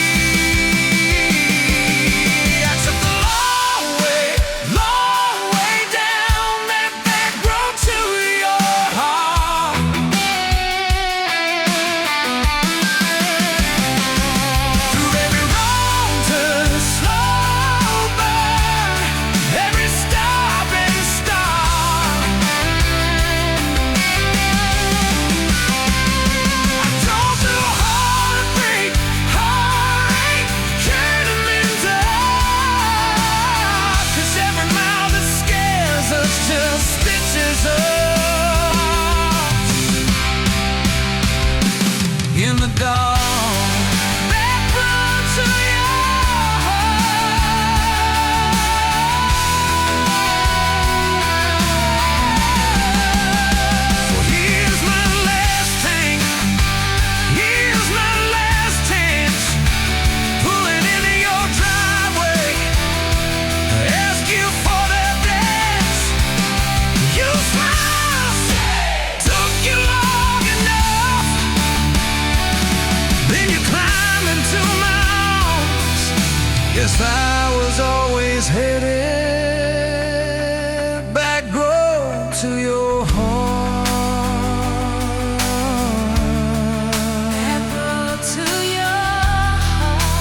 I took the long way down that back road to your heart. Through every wrong turn, slow burn, every stop and start. I drove through heartbreak, heartache, turning in dark. 'Cause every mile that scares us just stitches us in the dark. Back road to your heart. Well, here's my last tank, here's my last chance, pulling into your driveway, ask you for that dance. You smile, took you long enough, then you climb into my arms. Guess I was always headed back road to your heart. Back road to your heart.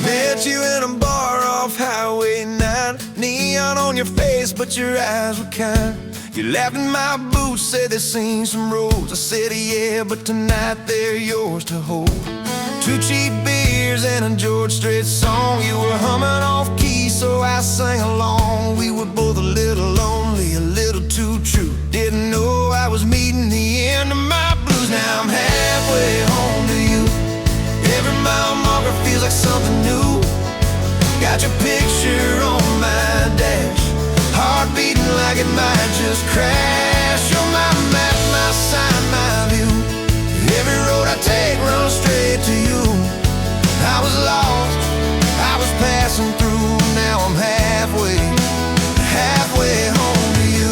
Met you in a bar off Highway 9, neon on your face, but your eyes were kind. You laughed in my boots, said they'd seen some roads. I said yeah, but tonight they're yours to hold. 2 cheap beers and a George Strait song. You were humming off key, so I sang along. We were both a little lonely, a little too true. Didn't know I was meeting the end of my blues. Now I'm halfway home to you. Every mile marker feels like something new. Got your picture on my dash, heart beating like it might just crash. You're my map, my sign, my view. Every road I take runs straight to you. I was lost, I was passing through. Now I'm halfway home to you.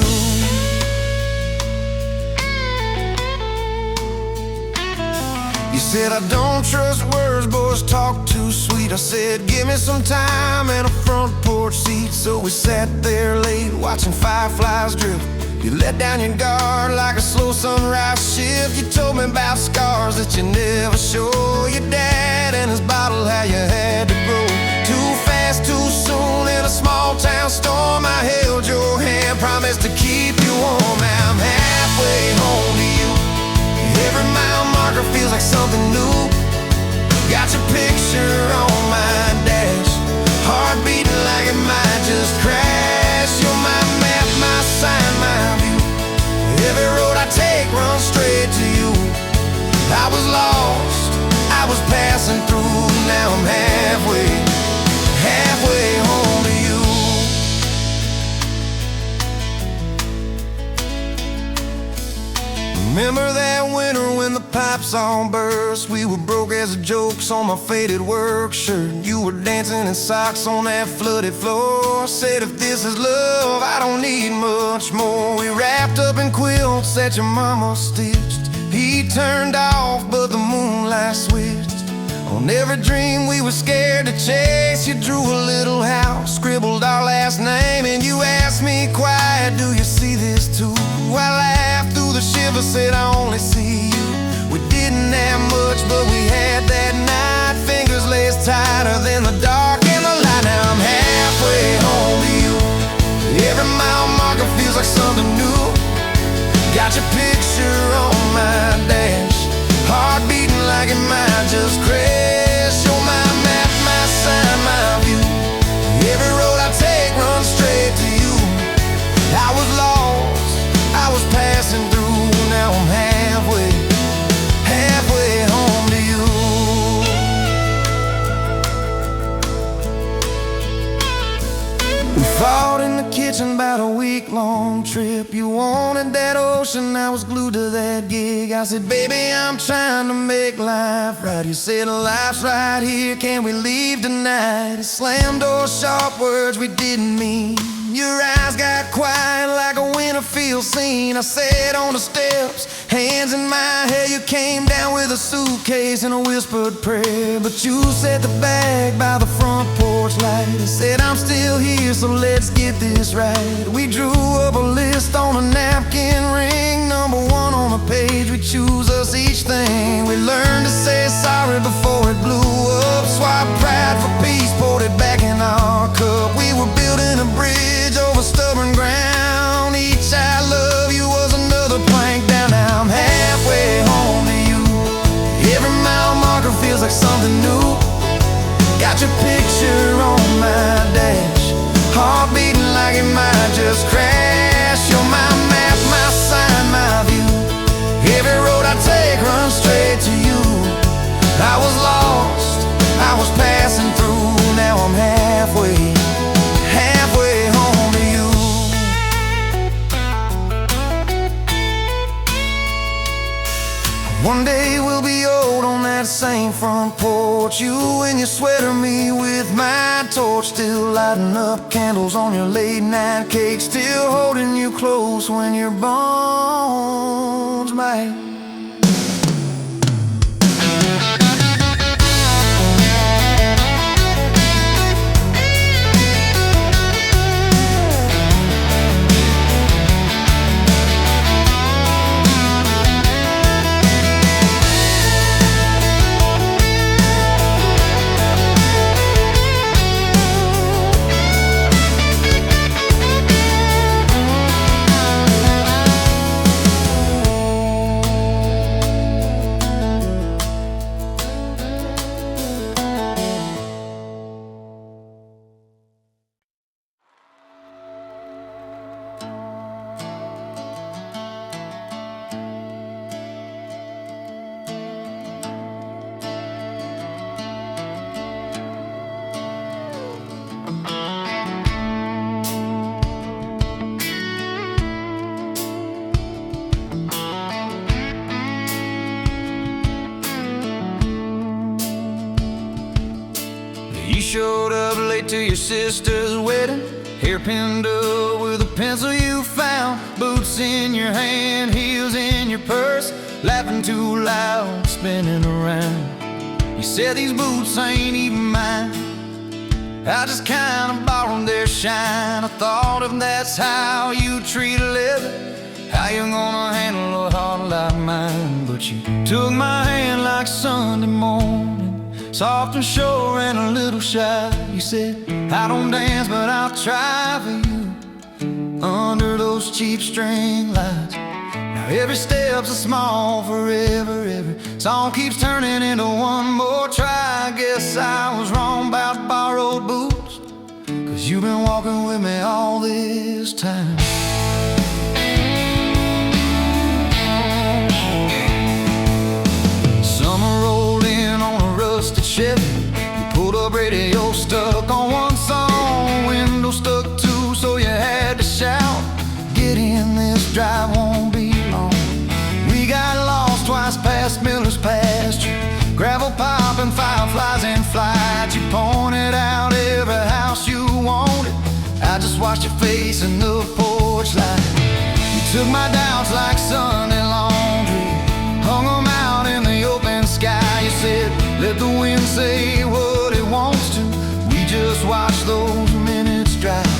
You said I don't trust words, boy, yours talk too sweet. I said, give me some time and a front porch seat. So we sat there late, watching fireflies drift. You let down your guard like a slow sunrise shift. You told me about scars that you never show. Your dad and his bottle, how you had to grow. Too fast, too soon, in a small town storm. I held your hand, promised to keep you warm. Now I'm halfway home to you. Every mile marker feels like something new. Got your picture on my dash, heart beating like it might just crash. You're my map, my sign, my view. Every road I take runs straight to you. I was lost, I was passing through. Now I'm halfway home to you. Remember that winter when the pipes all burst? We were broke as the jokes on my faded work shirt. You were dancing in socks on that flooded floor. Said, if this is love, I don't need much more. We wrapped up in quilts that your mama stitched. He turned off, but the moonlight switched. On every dream we were scared to chase, you drew a little house, scribbled our last name, and you asked me quiet, do you see this too? I laughed through the shiver, said I only see you. We didn't have much, but we had that night. Fingers laced tighter than the dark and the light. Now I'm halfway home to you. Every mile marker feels like something new. Got your picture on my dash, heart beating like it might just crash. You're my map, my sign, my view. Every road I take runs straight to you. I was lost, I was passing through. Now I'm halfway home to you. We fought in the kitchen about a week-long trip. You wanted that ocean, I was glued to that gig. I said, baby, I'm trying to make life right. You said, life's right here, can we leave tonight? It slammed doors, sharp words we didn't mean. Your eyes got quiet like a winter field scene. I sat on the steps, hands in my hair. You came down with a suitcase and a whispered prayer. But you set the bag by the front porch light and said, I'm still here, so let's get this right. We drew up a list on a napkin ring, number one on the page. We choose us each thing. We learned to say sorry before it blew up. Swap pride for peace, poured it back in our cup. We were building a bridge over stubborn ground. Each I love you was another plank down. Now I'm halfway home to you. Every mile marker feels like something new. Got your picture on my dash, heart beating like it might just crash. You're my map, my sign, my view. Every road I take runs straight to you. I was lost, I was passing through. Now I'm halfway home to you. One day we'll be old on that same front porch. You in your sweater, me with my torch. Still lighting up candles on your late night cake. Still holding you close when your bones bite. You showed up late to your sister's wedding, hair pinned up with a pencil you found, boots in your hand, heels in your purse, laughing too loud, spinning around. You said these boots ain't even mine, I just kinda borrowed their shine. I thought if that's how you treat a living, how you gonna handle a heart like mine? But you took my hand like Sunday morning, soft and sure and a little shy. You said, I don't dance but I'll try for you under those cheap string lights. Now every step's a small forever, every song keeps turning into one more try. I guess I was wrong about borrowed boots, 'cause you've been walking with me all this time. Summer rolled in on a rusted Chevy. You pulled up, radio stuck on one song, window stuck too, so you had to shout, get in, this drive won't be long. We got lost twice past Miller's pasture, gravel popping, fireflies in flight. You pointed out every house you wanted, I just watched your face in the porch light. You took my doubts like Sunday laundry, hung them out in the open sky. You said, let the wind say what it wants to, we just watch those minutes drive.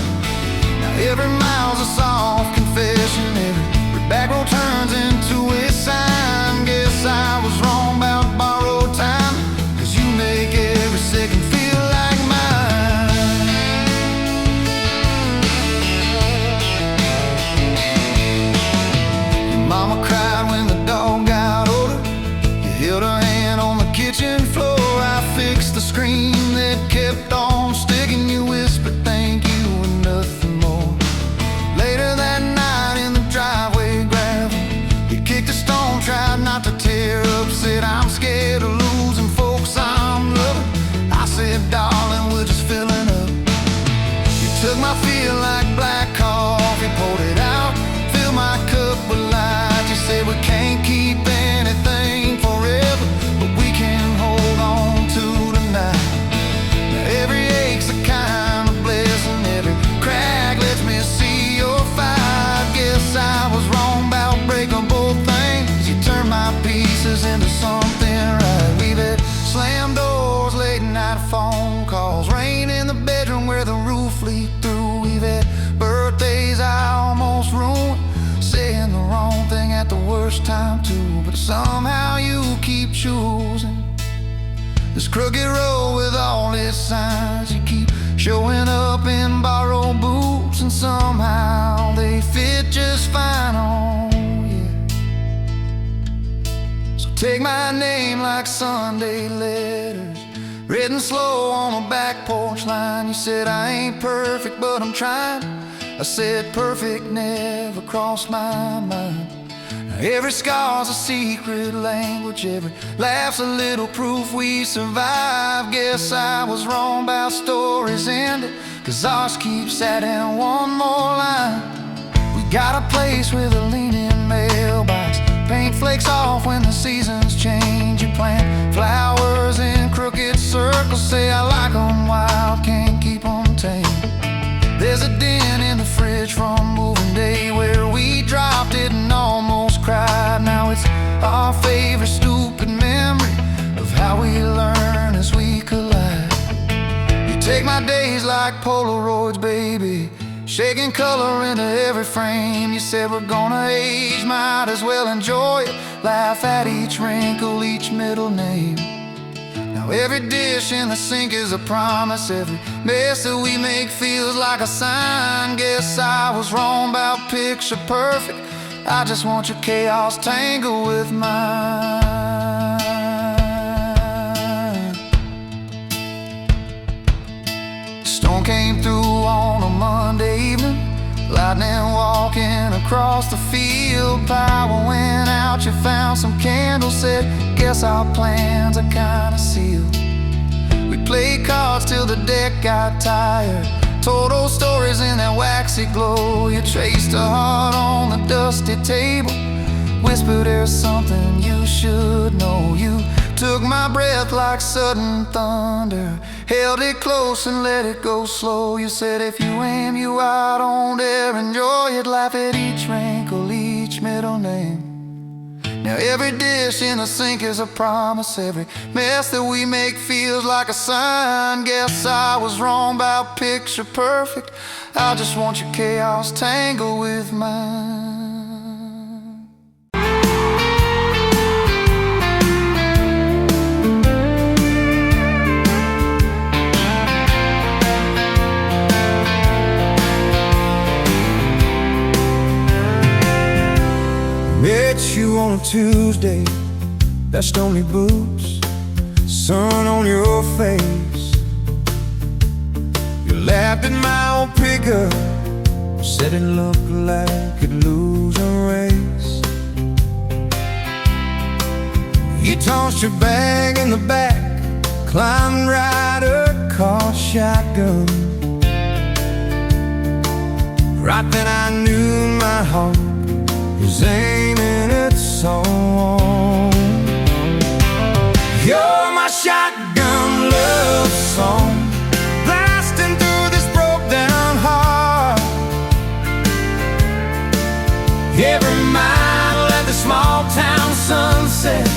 Now every mile's a soft confession, every back road turns into a sign. Guess I was wrong about borrowed time, 'cause you make every second feel like mine. Your mama cried when the dog got older, you held her hand on the kitchen floor. I fixed the screen that kept on sticking, you whispered thank you and nothing more. Later that night in the driveway gravel, you kicked a stone, tried not to tear up, said I'm scared of losing folks I'm loving. I said, darling, we're just filling up. You took my feel like black coffee, poured it out, filled my cup with light. You said we can't keep anything forever, but we can hold on to tonight. Now every ache's a kind of blessing, every crack lets me see your fight. Guess I was wrong about breakable things, you turned my pieces into something right. We've had slammed doors, late night phone calls, rain in the bedroom where the roof leaked through. We've had birthdays I almost ruined, saying the wrong thing at the worst time too. But somehow you keep choosing this crooked road with all its signs. You keep showing up in borrowed boots, and somehow they fit just fine on you. So take my name like Sunday letters, written slow on a back porch line. You said I ain't perfect but I'm trying, I said perfect never crossed my mind. Every scar's a secret language, every laugh's a little proof we survive. Guess I was wrong about stories ending, 'cause ours keeps adding one more line. We got a place with a leaning mailbox, paint flakes off when the seasons change. You plant flowers in crooked circles, say I like 'em wild, can't keep 'em tame. There's a dent in the fridge from moving day where we dropped it and almost cried. Now it's our favorite stupid memory of how we learn as we collide. You take my days like Polaroids, baby, shaking color into every frame. You said we're gonna age, might as well enjoy it, laugh at each wrinkle, each middle name. Now every dish in the sink is a promise, every mess that we make feels like a sign. Guess I was wrong about picture perfect, I just want your chaos tangled with mine. Storm came through on a Monday evening, lightning walking across the field. Power went out, you found some candles, said guess our plans are kinda sealed. We played cards till the deck got tired, told old stories in that waxy glow. You traced a heart on the dusty table, whispered there's something you should know. You took my breath like sudden thunder, held it close and let it go slow. You said if you aim you out, don't dare enjoy it, laugh at each wrinkle, each middle name. Now every dish in the sink is a promise. Every mess that we make feels like a sign. Guess I was wrong about picture perfect. I just want your chaos tangled with mine. Met you on a Tuesday, best only boots, sun on your face. You laughed at my old pickup, said it looked like it could lose a race. You tossed your bag in the back, climbed right across shotgun. Right then I knew my heart was aiming it so on. You're my shotgun love song, blasting through this broke down heart. Every mile at the small town sunset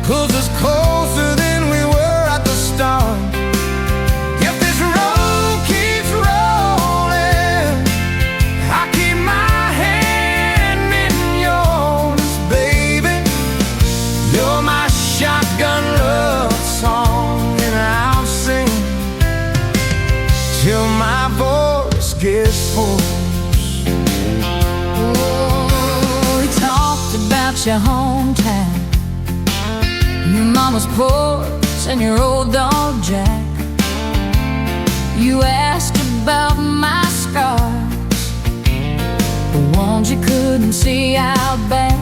pulls us closer than we were at the start. If this road keeps rolling, I keep my hand in yours, baby. You're my shotgun love song, and I'll sing till my voice gets hoarse. Oh, we talked about your hometown, your mama's porch and your old dog Jack. You asked about my scars, the ones you couldn't see out back.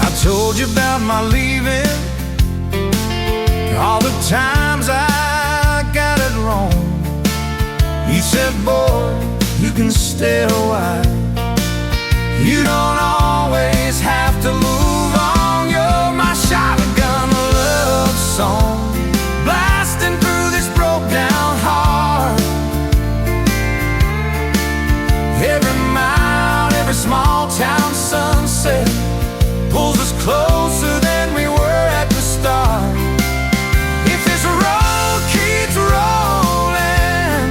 I told you about my leaving, all the times I got it wrong. You said, boy, you can stay a while, you don't always have to move on. You're my shotgun love song, blasting through this broke down heart. Every mile, every small town sunset pulls us closer than we were at the start. If this road keeps rolling,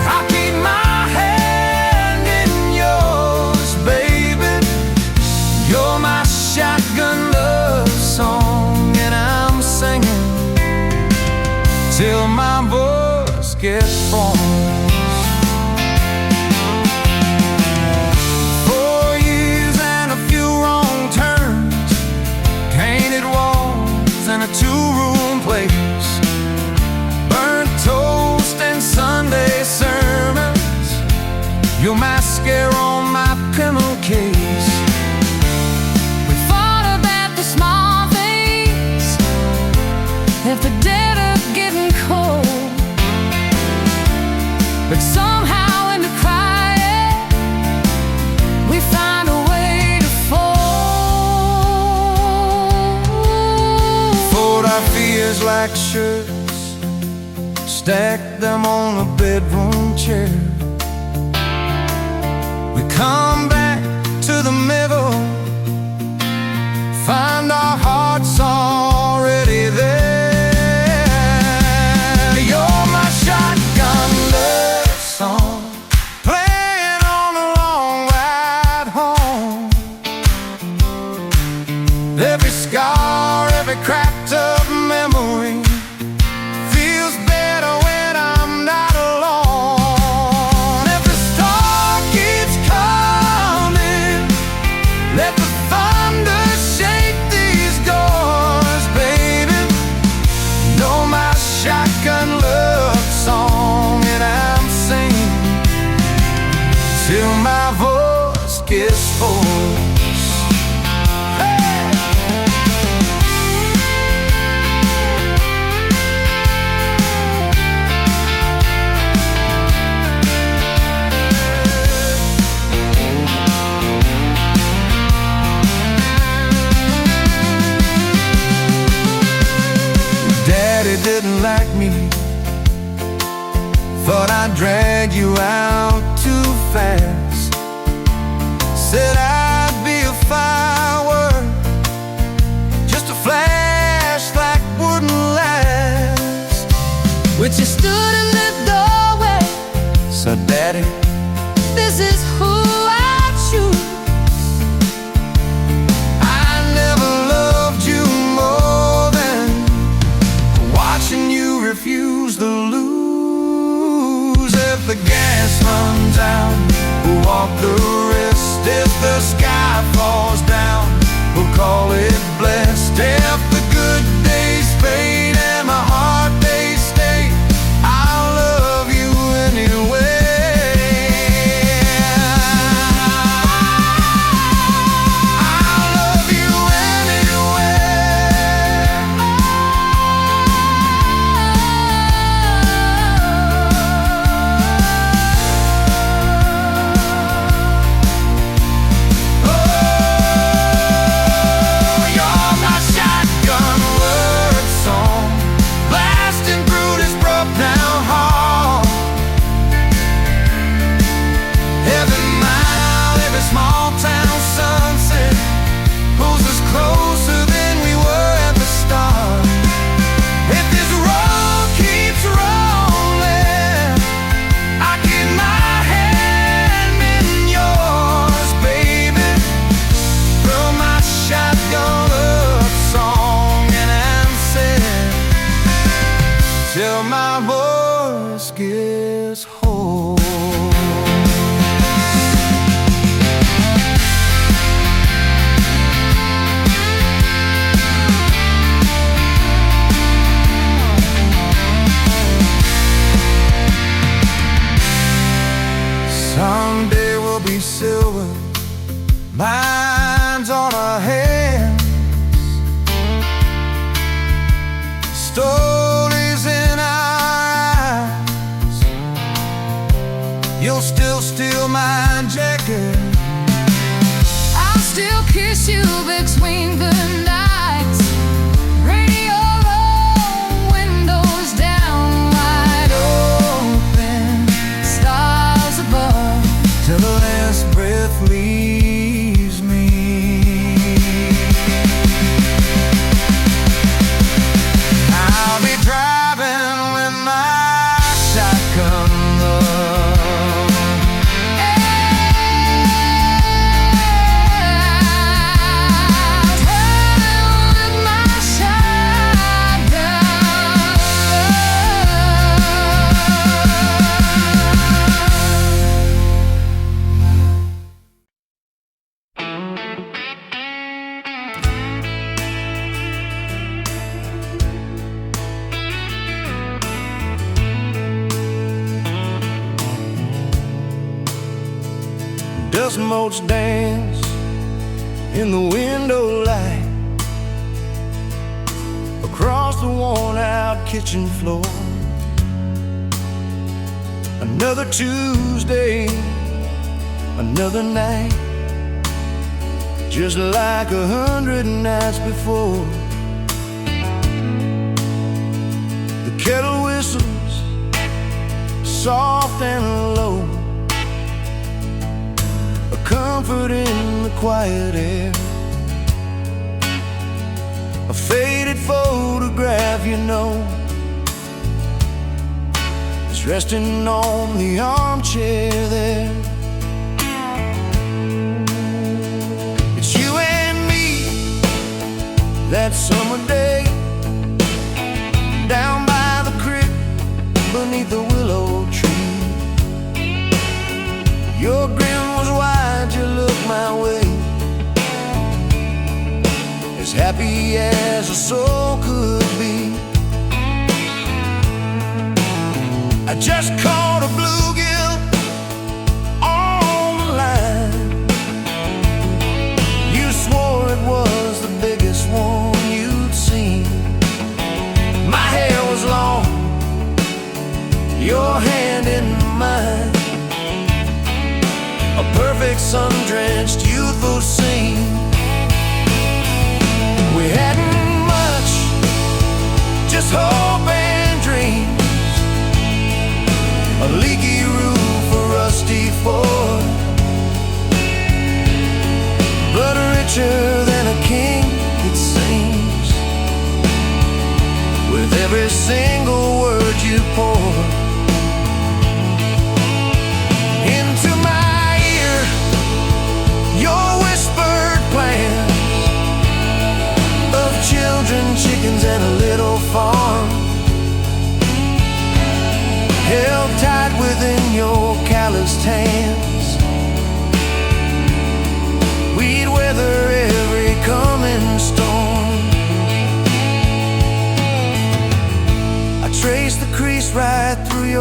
I'll keep my hand in yours, baby. You're my shotgun love song, and I'm singing till my voice gets hoarse. 4 years and a few wrong turns, painted walls and a two-room place, burnt toast and Sunday sermons, your mascara on my pillowcase. We fought about the small things, left the dead up getting cold, but somehow in the quiet we find a way to fold. Fold our fears like shirts, stack them on a bedroom chair. We come back to the middle, find our hearts already there. You're my shotgun love song, playing on the long ride home. Every scar, every cracked up memory feels better when I'm not alone. If the storm keeps coming, let the thunder shake these doors, baby. Know my shotgun love song, and I'm singing till my voice gets hoarse. Hey! Daddy didn't like me, thought I dragged you out too fast. Said I'd be a fire this is who I choose. I never loved you more than watching you refuse to lose. If the gas runs out, we'll walk the rest. If the sky falls down, we'll call it blessed. If the good days fade and my hard days stay, I'll love you anyway. I'll love you till my voice gets whole. Someday we'll be silver, minds on our hands, stories in our eyes. You'll still steal my jacket, I'll still kiss you between the nights. Radio low, windows down, wide open, stars above, till the last breath leaves me. I'll be driving with my shotgun love. Traveling with my Dust motes dance in the window light across the worn-out kitchen floor. Another Tuesday, another night, just like 100 nights before. The kettle whistles soft and low, a comfort in the quiet air. A faded photograph, you know, is resting on the armchair there. It's you and me that summer day, down by the creek beneath the willow tree. Your grin was wide, you looked my way, as happy as a soul could be. I just caught a bluegill on the line. You swore it was the biggest one you'd seen. My hair was long, your hand in mine, a perfect sun-drenched youthful scene. We hadn't much, just hope and dreams, a leaky roof, a rusty Ford, but richer than a king, it seems, with every single word you pour into my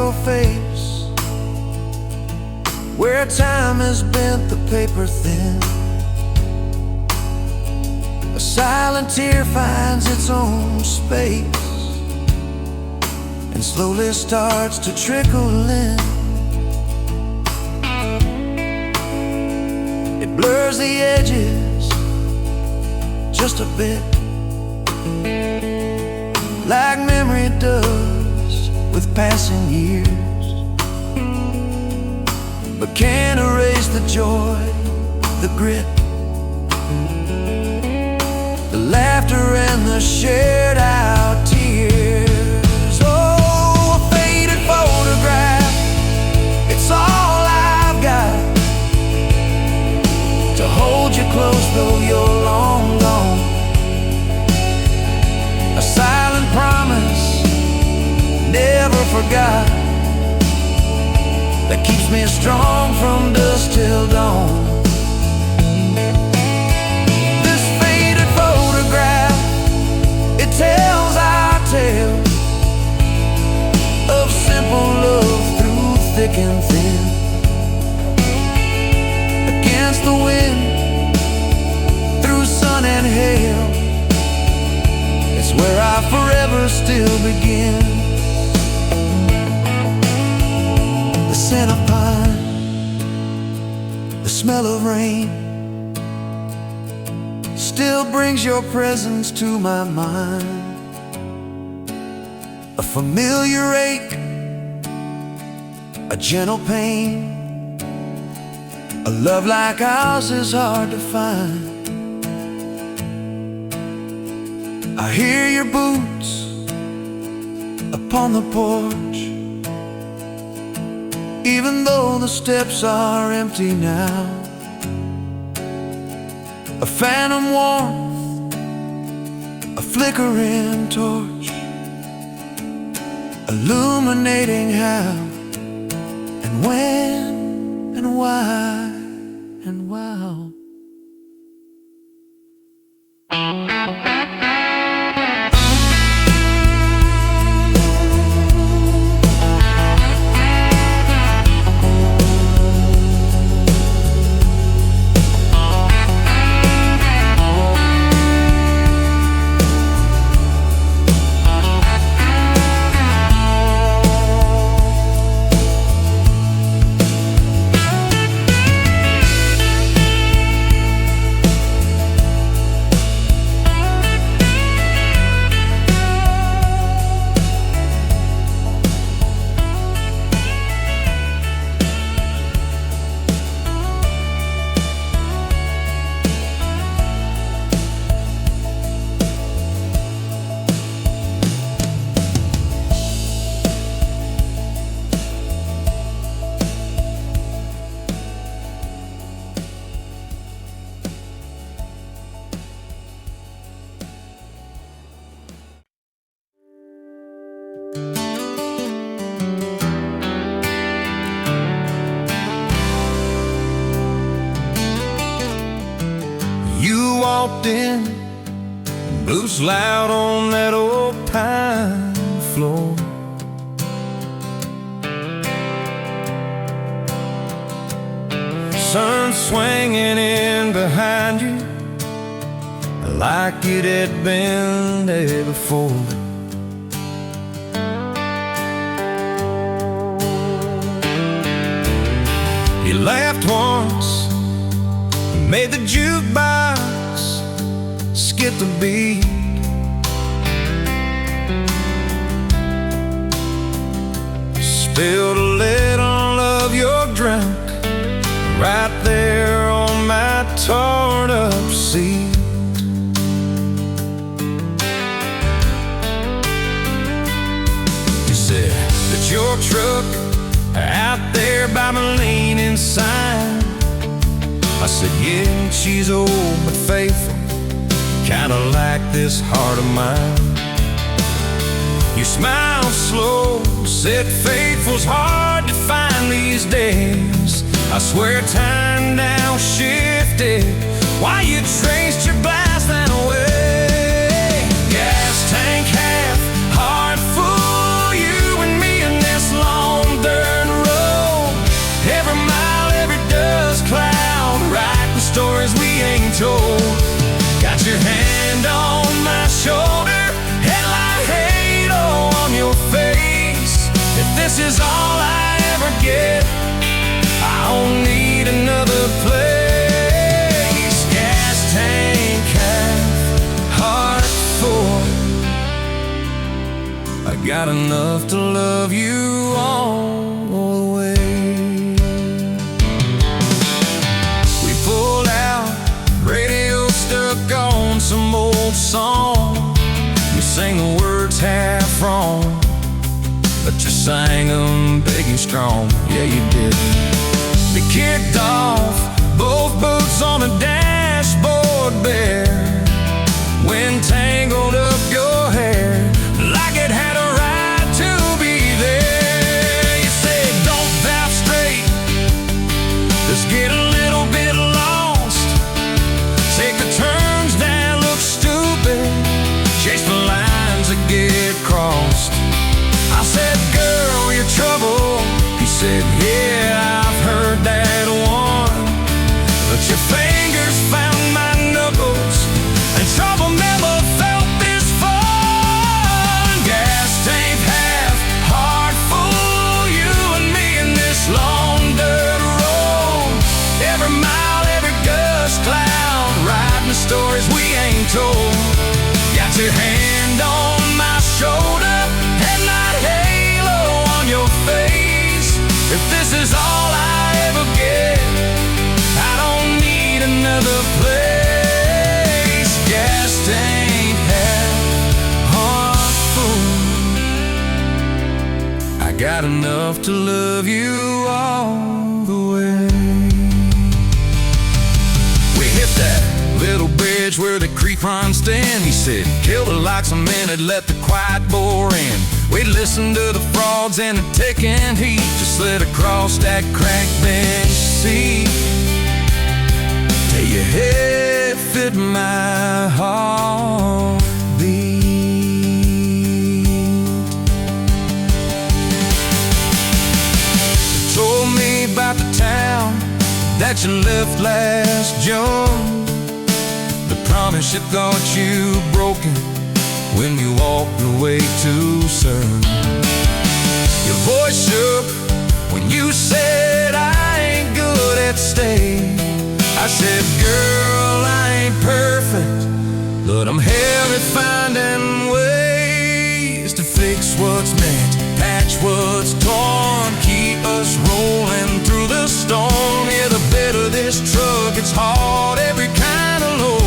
your face, where time has bent the paper thin. A silent tear finds its own space and slowly starts to trickle in. It blurs the edges just a bit, like memory does with passing years, but can't erase the joy, the grit, the laughter and the shared out tears. Oh, a faded photograph, it's all I've got to hold you close though you're long gone. A silent promise, never forgot, that keeps me strong from dusk till dawn. This faded photograph, it tells our tale of simple love through thick and thin. Against the wind, through sun and hail, it's where I forever still begin. The scent of pine, the smell of rain, still brings your presence to my mind. A familiar ache, a gentle pain, a love like ours is hard to find. I hear your boots upon the porch, even though the steps are empty now. A phantom warmth, a flickering torch, illuminating how and when and why and wow. You walked in, boots loud on that old pine floor. Sun swinging in behind you like it had been there before. You laughed once, made the jukebox skip the beat. Spilled a little of your drink right there on my torn up seat. You said that your truck out there by my leaning sign. I said, yeah, she's old but faithful, kinda like this heart of mine. You smiled slow, said faithful's hard to find these days. I swear time now shifted while you traced your blast that away. Gas tank half, heart full, you and me in this long enough to love you all the way. We pulled out, radio stuck on some old song. You sang the words half wrong, but you sang them big and strong. Yeah, you did. We kicked off, both boots on the dashboard bare. Wind tangled up your hair like it had a right to be there. You said, don't drive straight, let's get a little bit lost. Take the turns that look stupid, chase the lines that get crossed. I said, girl, you're trouble. He said, yeah, I've heard that one. But your fingers found my knuckles, and trouble never felt this fun. Gas tank half, heart full, you and me in this long dirt road. Every mile, every gust cloud, riding the stories we ain't told. Got your hand on my shoulder, headlight halo on your face. If this is all I ever get, I don't need another place. Gas tank half, heart full. I got enough to love you all the way. We hit that little bridge where the creek runs in. He said, kill the lights a minute, let the quiet bore in. We'd listen to the frogs and the ticking heat, just slid across that cracked bench seat. Till your head fit my heartbeat. You told me about the town that you left last June, the promise you thought you broken when you walked away too soon. Your voice shook when you said, I ain't good at staying. I said, girl, I ain't perfect, but I'm hell at finding ways to fix what's meant, patch what's torn, keep us rolling through the storm. Yeah, the bed of this truck, it's hard, every kind of load.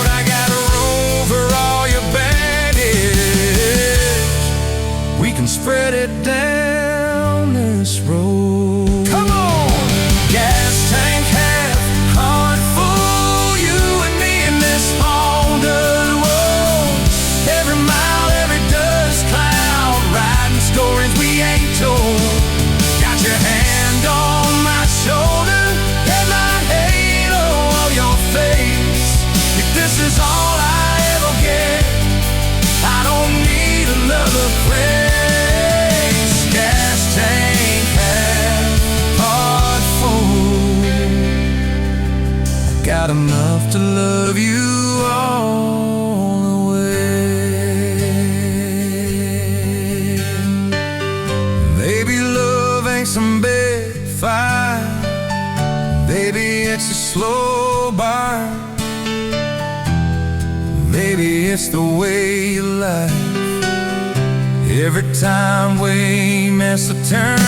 I got room for all your baggage. We can spread it down this road. Come on! Gas tank half, heart full, you and me in this long dirt road. Every mile, every dust cloud, riding stories we ain't told. Got your hand on my shoulder, headlight halo on your face. If this is all I ever get, I don't need another place. Gas tank half, heart full. Got enough to love you all the way. Maybe love ain't some big fight, maybe it's a slow burn, maybe it's the way you lie. Every time we miss a turn,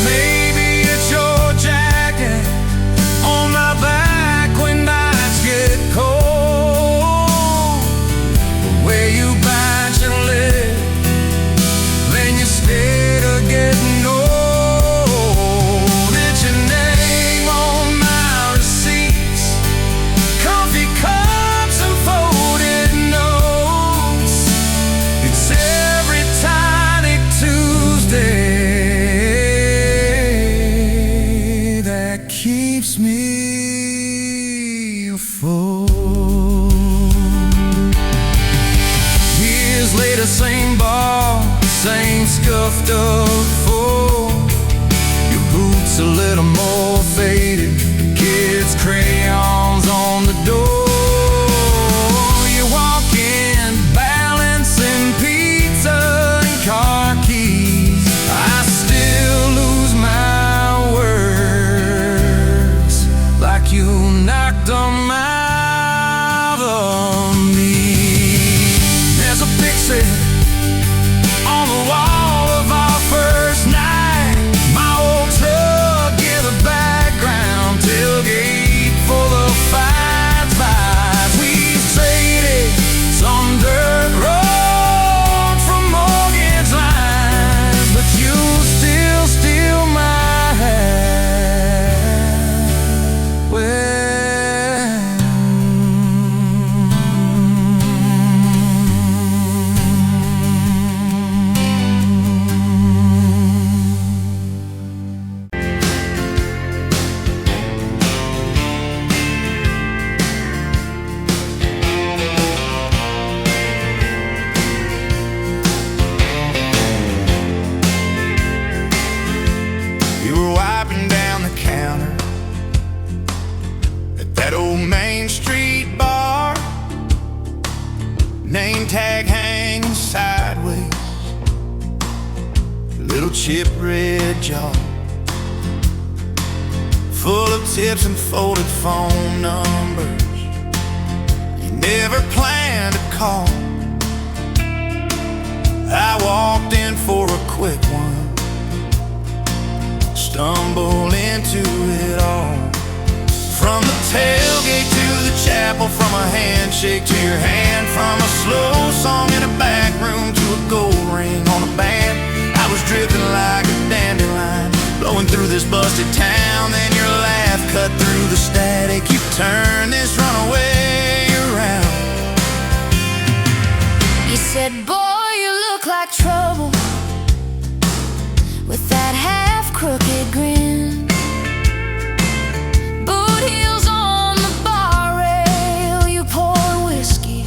maybe it's your jacket on my back when nights get cold. The way you bite your lip, then you stay to getting old. It's your name on my receipts, coffee cups and folded notes. It's every tiny Tuesday that keeps me afloat. Years later, same bar, same scuffed up floor. Your boots a little more faded, kids' crayons on the door. You walk in, balancing pizza and car keys. I still lose my words, like you knocked them out of me. There's a chip red jaw, full of tips and folded phone numbers you never planned to call. I walked in for a quick one, stumbled into it all. From the tailgate to the chapel, from a handshake to your hand, from a slow song in a back room to a gold ring on a band. I was drifting like a dandelion, blowing through this busted town. Then your laugh cut through the static. You turned this runaway around. You said, boy, you look like trouble, with that half-crooked grin. Boot heels on the bar rail, you pour whiskey,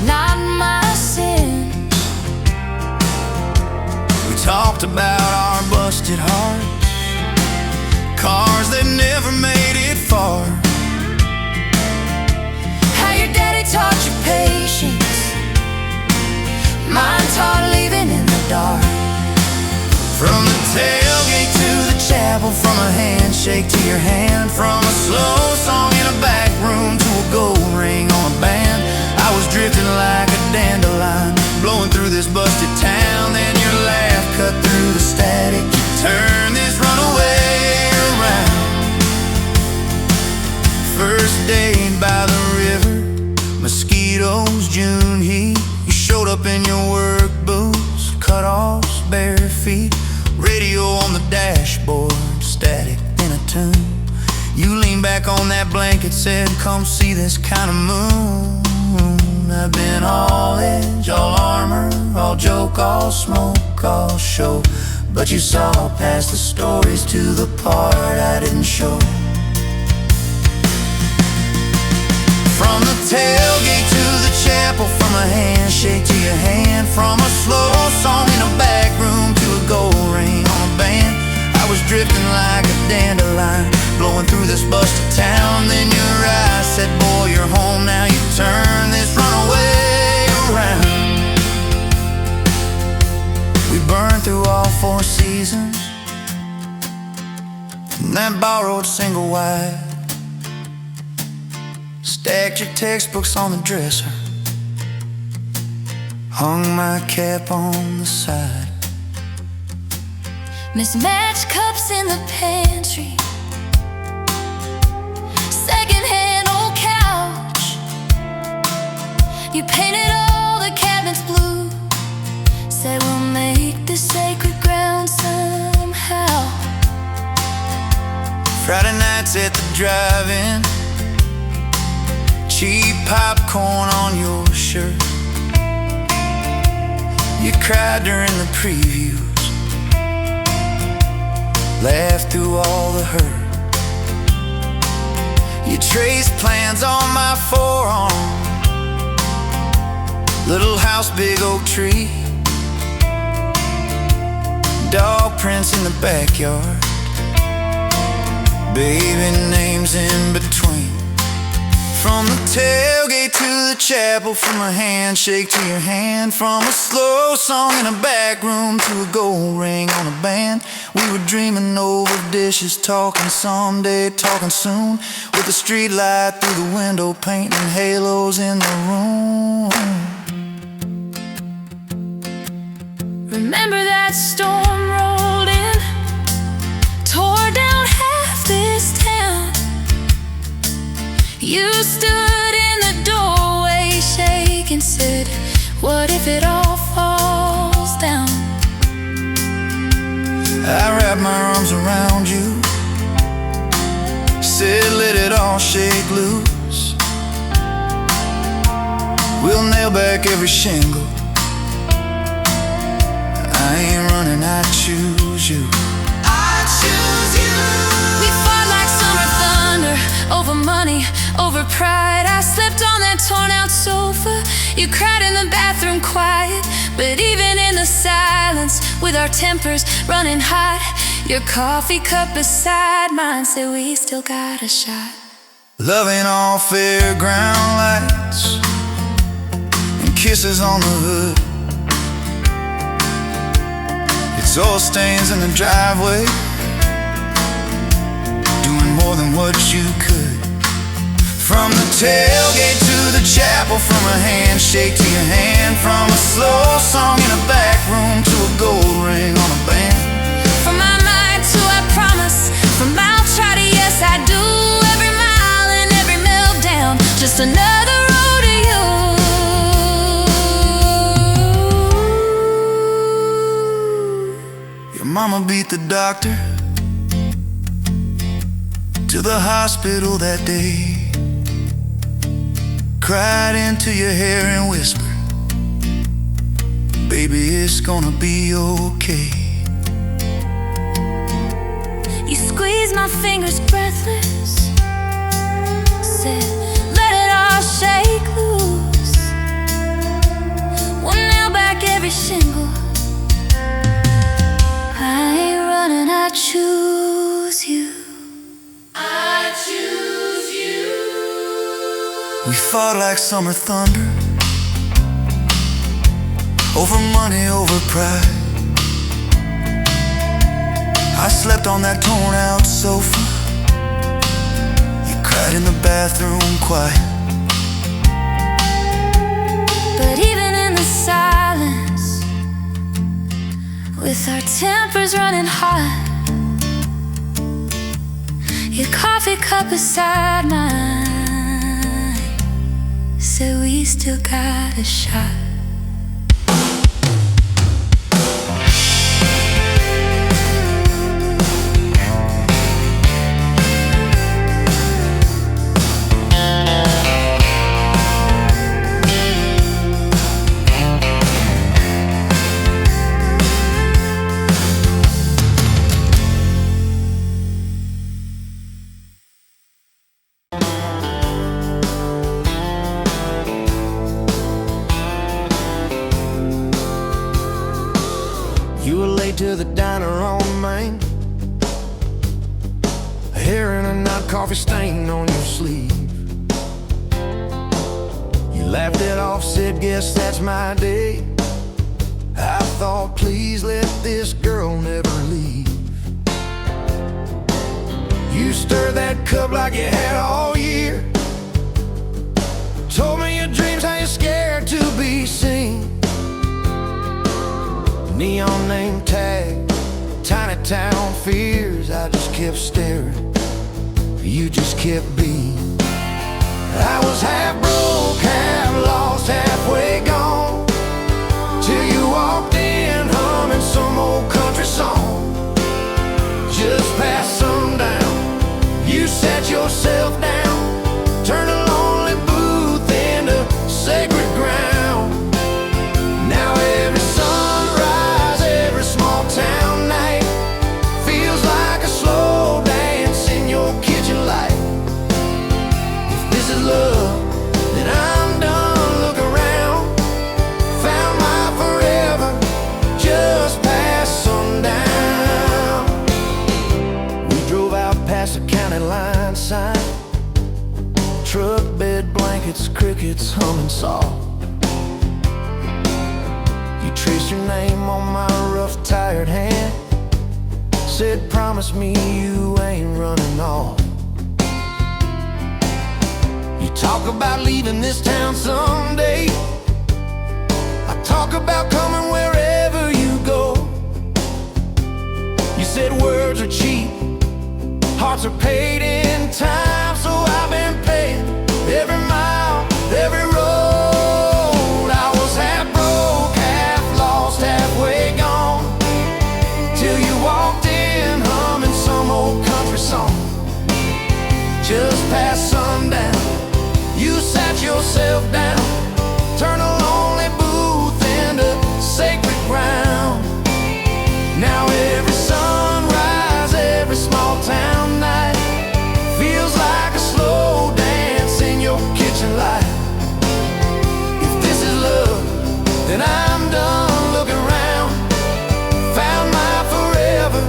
not my sin. We talked about our busted hearts, cars that never made it far, How your daddy taught you patience, mine taught leaving in the dark. from the tailgate to the chapel, from a handshake to your hand, from a slow song in a back room to a gold ring on a band. I was drifting like a dandelion, blowing through this busted town. Then your laugh cut through the static. You turned this runaway around. First date by the river, mosquitoes, June heat. You showed up in your work boots, cut-offs, bare feet, radio on the dashboard, static in a tune. You leaned back on that blanket, said, come see this kind of moon. I've been all edge, all armor, all joke, all smoke, all show, but you saw past the stories to the part I didn't show. From the tailgate to the chapel, from a handshake to your hand, from a slow song in a back room to a gold ring on a band. I was drifting like a dandelion, blowing through this busted town. Then your eyes said, boy, you're home now. You turn this runaway around. We burned through all 4 seasons in that borrowed single wide. Stacked your textbooks on the dresser, hung my cap on the side. Mismatched cups in the pantry, secondhand old couch. You painted all the cabinets blue, said we'll make this sacred ground somehow. Friday nights at the drive-in, cheap popcorn on your shirt. You cried during the previews, laughed through all the hurt. You traced plans on my forearm, little house, big oak tree, dog prints in the backyard, baby names in between. From the tailgate to the chapel, from a handshake to your hand, from a slow song in a back room to a gold ring on a band. We were dreaming over dishes, talking someday, talking soon, with the street light through the window, painting halos in the room. Remember that storm rolled in, tore down half this town. You stood in the doorway, shaking, said, what if it all falls down? I wrapped my arms around you, said let it all shake loose. We'll nail back every shingle, I ain't running, I choose you. I choose you. We fought like summer thunder, over money, over pride. I slept on that torn out sofa, you cried in the bathroom quiet. But even in the silence, with our tempers running hot, your coffee cup beside mine said we still got a shot. Loving all fairground lights and kisses on the hood. It's Exhaust stains in the driveway, doing more than what you could. From the tailgate to the chapel, from a handshake to your hand, from a slow song in a back room to a gold ring on a band. From my mind to I promise, from I'll try to yes I do, every mile and every meltdown, just another road to you. Your mama beat the doctor to the hospital that day, cried into your hair and whispered, baby, it's gonna be okay. You squeezed my fingers breathless, said, let it all shake loose. One nail back every shingle. I ain't running, I choose you. I choose you. We fought like summer thunder, over money, over pride. I slept on that torn out sofa, you cried in the bathroom quiet. But even in the silence, with our tempers running hot, your coffee cup beside mine said we still got a shot. You were late to the diner on Main, a hair and a knot coffee stain on your sleeve. You laughed it off, said, guess that's my day. I thought, please let this girl never leave. You stirred that cup like you had all year, told me your dreams, how you're scared to be seen. Neon name tag, tiny town fears. I just kept staring, you just kept being. I was half broke, half lost, halfway gone, till you walked in humming some old country song. Just past sundown, you sat yourself down, turned a lonely booth into sacred ground. Now every sunrise, every small town night feels like a slow dance in your kitchen light. If this is love, then I'm done. Look around, found my forever just past sundown. We drove out past the county line sign, truck bed, blankets, crickets humming soft. You traced your name on my rough, tired hand, said, promise me you ain't running off. You talk about leaving this town someday, I talk about coming wherever you go. You said words are cheap, hearts are paid in time, so I've been paying every mile, every road. I was half broke, half lost, halfway gone, till you walked in humming some old country song. Just past sundown, you sat yourself down, turned a lonely booth into sacred ground. Now every sunrise, every small town night feels like a slow dance in your kitchen light. If this is love, then I'm done. Look around, found my forever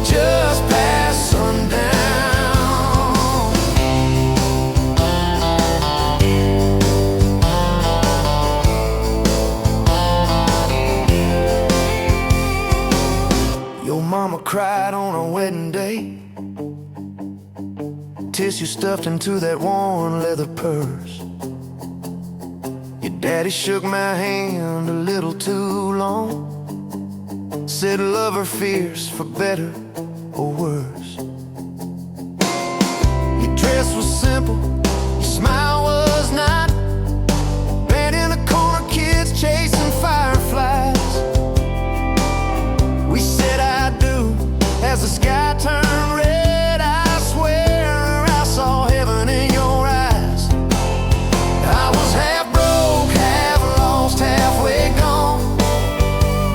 just past sundown. Tissue stuffed into that worn leather purse. Your daddy shook my hand a little too long. Said love or fears, for better or worse. Your dress was simple, your smile was not. Bed in a corner, kids chasing fireflies. We said I do as the sky turned red. I swear I saw heaven in your eyes. I was half broke, half lost, halfway gone,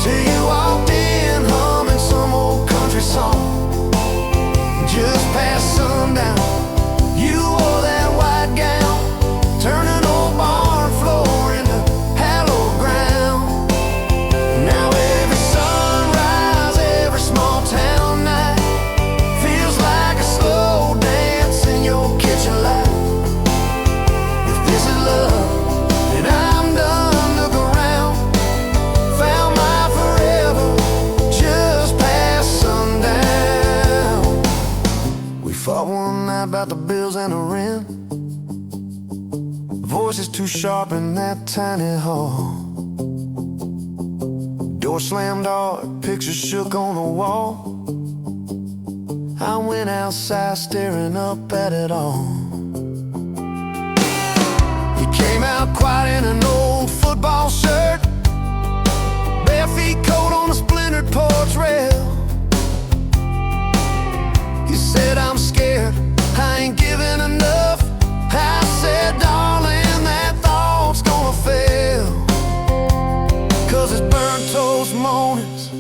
till you walked in humming some old country song. Just past sundown, you wore that white gown, turning old barn floor into hallowed ground. Now every sunrise, every small town night feels like a slow dance in your kitchen light. If this is love, then I'm done. Look around, found my forever just past sundown. We fought one night about the bills and the rent. Voices too sharp in that tiny hall. Door slammed hard, pictures shook on the wall. I went outside staring up at it all. You came out quiet in an old football shirt, bare feet cold on a splintered porch rail. You said I'm scared, I ain't giving enough. I said, darling, that thought's gonna fail. 'Cause it's burnt toast mornings,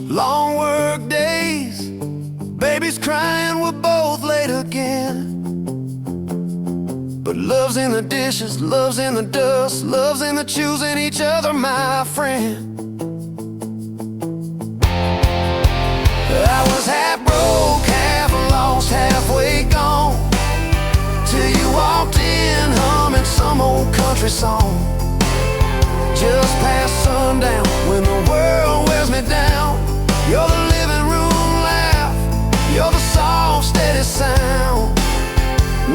long work days, babies crying, we're both late again. But love's in the dishes, love's in the dust, love's in the choosing each other, my friend. I was half broke, half lost, halfway gone, till you walked in humming some old country song. Just past sundown, when the world wears me down, you're the living room laugh, you're the soft, steady sound.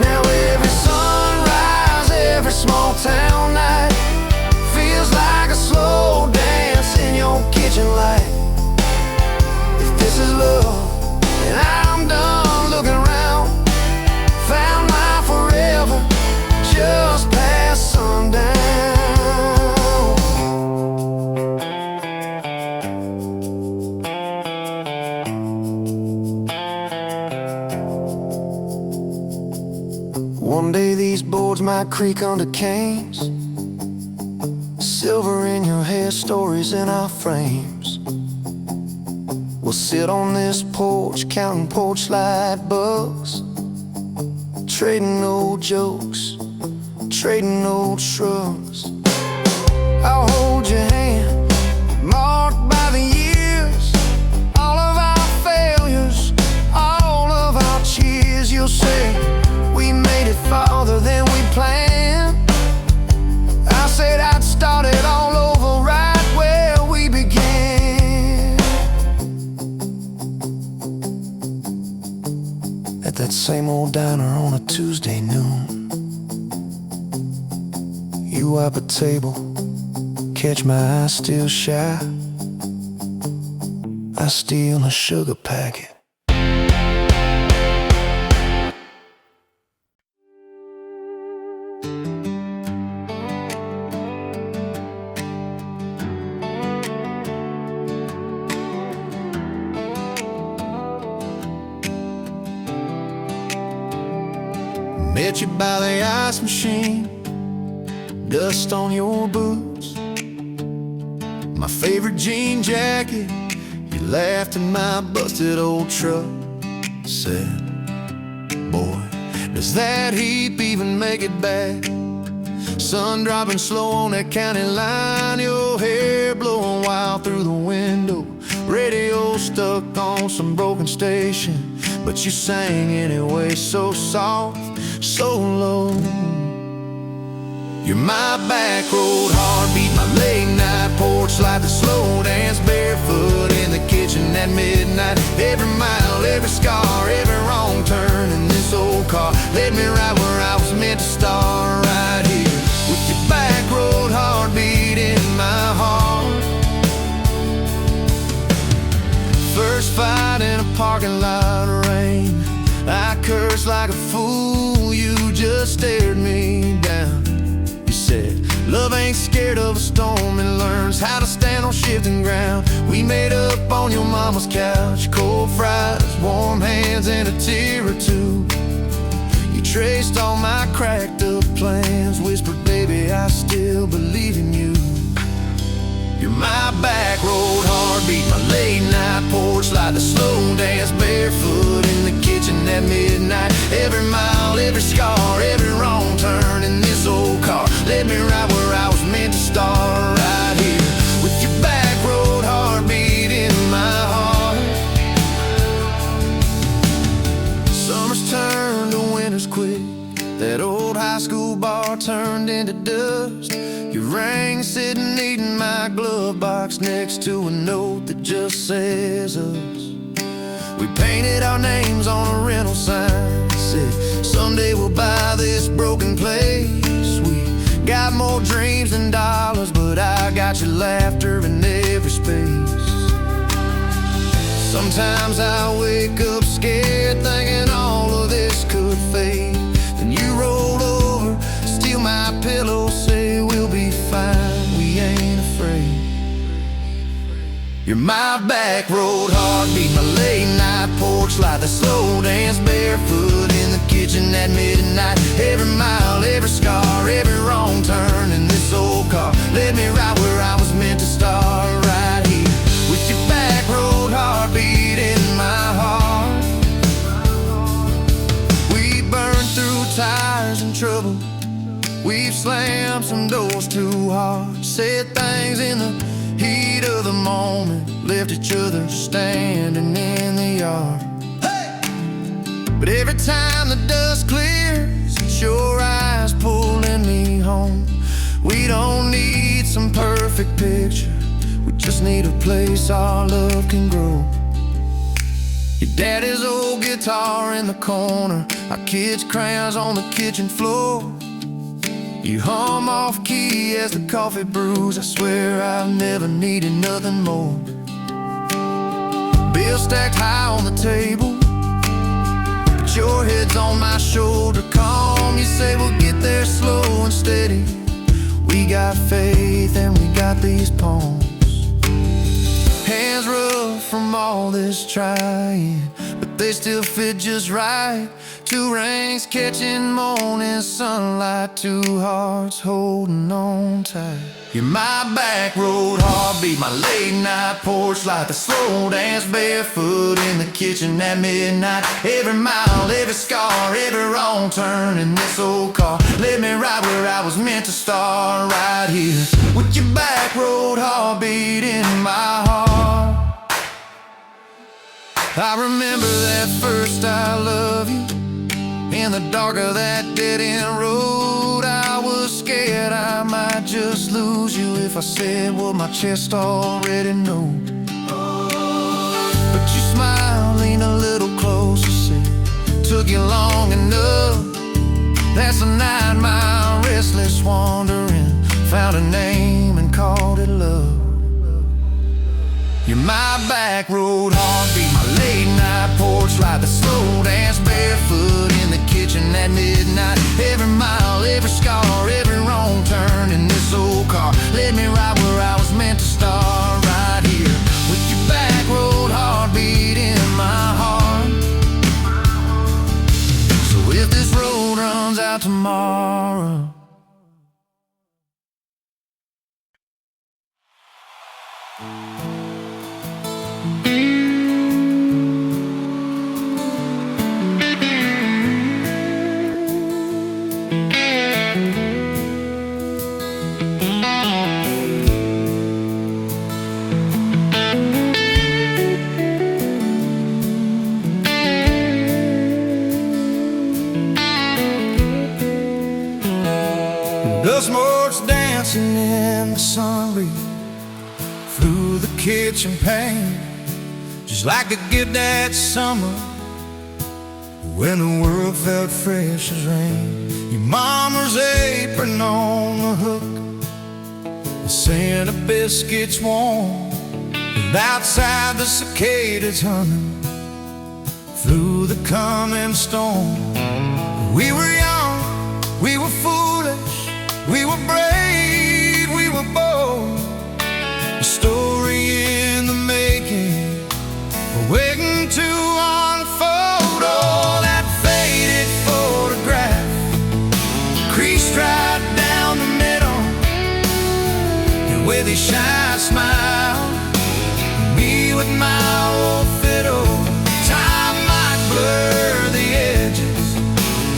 Now every sunrise, every small town night feels like a slow dance in your kitchen light. If this is love, then I'm done looking around, found my forever just past sundown. One day these boards might creak under canes, silver in your hair, stories in our frames. We'll sit on this porch, counting porch light bugs, trading old jokes, trading old shrugs. I'll hold your hand, marked by the years, all of our failures, all of our cheers. You'll say we made it farther than we planned. I said I'd start it all over right where we began. At that same old diner on a Tuesday noon, you wipe a table, catch my eye still shy. I steal a sugar packet. Met you by the ice machine, dust on your boots, my favorite jean jacket. You laughed at my busted old truck, said, boy, does that heap even make it back? Sun dropping slow on that county line, your hair blowing wild through the window, radio stuck on some broken station, but you sang anyway, so soft, so low. You're my back road heartbeat, my late night porch light, the slow dance barefoot in the kitchen at midnight. Every mile, every scar, every like a fool, you just stared me down. You said, love ain't scared of a storm and learns how to stand on shifting ground. We made up on your mama's couch, cold fries, warm hands, and a tear or two. You traced all my cracked up plans, whispered, baby, I still believe in you. You're my back road heartbeat, my late night porch light, the slow dance barefoot in the kitchen at midnight. Every mile, every scar, every wrong turn in this old car led me right where I was meant to start, right here with your back road heartbeat in my heart. Summers turned to winters quick, that old high school bar turned into dust. Your ring sitting neat in my glove box next to a note that just says us. We painted our names on a rental sign, said someday we'll buy this broken place. We got more dreams than dollars, but I got your laughter in every space. Sometimes I wake up scared, thinking all of this could fade. Then you roll over, steal my pillow, say we'll be fine, we ain't afraid. You're my back road heartbeat, my late night porch light, the slow dance barefoot in the kitchen at midnight. Every mile, every scar, every wrong turn in this old car led me right where I was meant to start, right here with your back road heartbeat in my heart. We burned through tires and trouble, we've slammed some doors too hard, said things in the heat of the moment, left each other standing in the yard. Hey! But every time the dust clears, it's your eyes pulling me home. We don't need some perfect picture, we just need a place our love can grow. Your daddy's old guitar in the corner, our kids' crayons on the kitchen floor. You hum off key as the coffee brews, I swear I've never needed nothing more. Bills stacked high on the table, but your head's on my shoulder, calm. You say we'll get there slow and steady. We got faith and we got these palms. Hands rough from all this trying, but they still fit just right. Two rings catching morning sunlight, two hearts holding on tight. You're my back road heartbeat, my late night porch light, the slow dance barefoot in the kitchen at midnight. Every mile, every scar, every wrong turn in this old car led me right where I was meant to start, right here with your back road heartbeat in my heart. I remember that first I love you, in the dark of that dead-end road. I was scared I might just lose you if I said what my chest already knows. But you smiled, leaned a little closer, said, took you long enough. That's a 9-mile restless wandering, found a name and called it love. You're my back road heartbeat, my late night porch light, the slow dance barefoot in the kitchen at midnight. Every mile, every scar, every wrong turn in this old car led me right where I was meant to start, right here with your back road heartbeat in my heart. So if this road runs out tomorrow, dust motes dancing in the sun breeze through the kitchen pane, just like a gift that summer when the world felt fresh as rain. Your mama's apron on the hook, the scent of biscuits warm, and outside the cicadas humming through the coming storm. We were young, we were foolish, we were brave, we were bold. A story in the making, waiting to unfold. Oh, that faded photograph, creased right down the middle, and with a shy smile, me with my old fiddle. Time might blur the edges,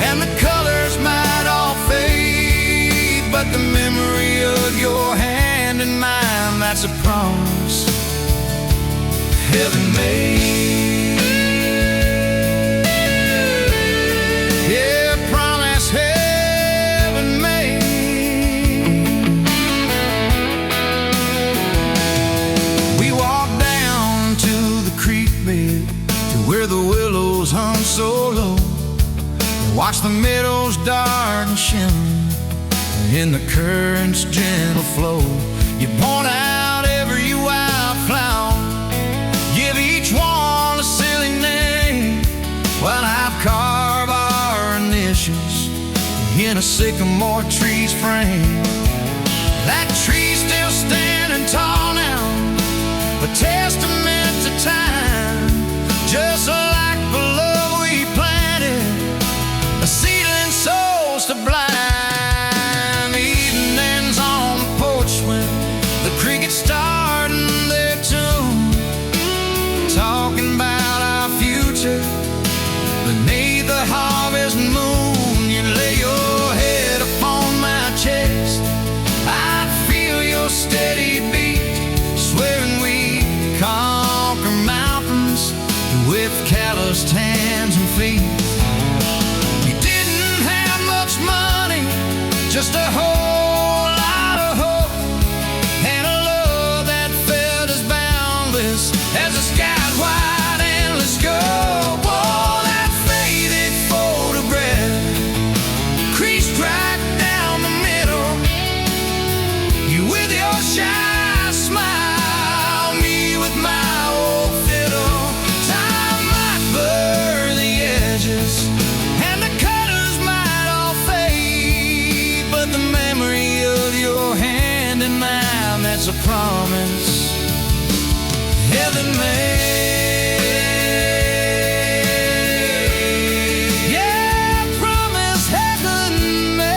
and the colors might all fade, but the memory of your hand in mine, that's a promise heaven made. Yeah, promise heaven made. We walked down to the creek bed, to where the willows hung so low. Watch the meadows dark and shimmer in the current's gentle flow. You point out every wildflower, give each one a silly name, while I carve our initials in a sycamore tree's frame. That tree's still standing tall now, a testament to time, just like the love we planted, a seedling souls to blind. Evenings on the porch when the crickets start in their tune, talking about our future beneath the harvest moon. You lay your head upon my chest, I'd feel your steady beat, swearing we conquer mountains with calloused hands and feet. You didn't have much money, just a whole lot of hope, and a love that felt as boundless as the sky's wide endless scope. Oh, that faded photograph, creased right down the middle, you with your shy smile, me with my old fiddle. Time might blur the edges, and the colors might all fade, but the memory of your hand in mine, that's a promise heaven made. Yeah, promise heaven made.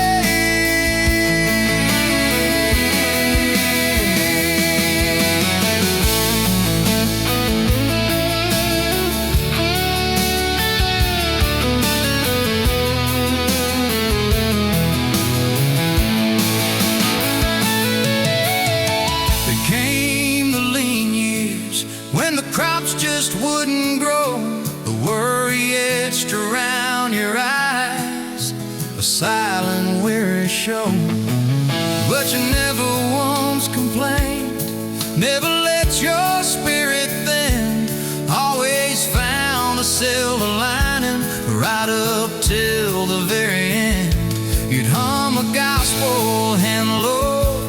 There came the lean years when the crops just wouldn't grow, the worry etched around your eyes, a silent weary show. But you never once complained, never let your spirit thin, always found a silver lining right up till the very end. You'd hum a gospel hand low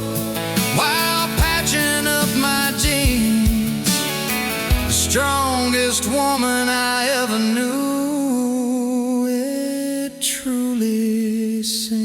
while patching up my jeans, the strongest woman I ever knew. It truly seemed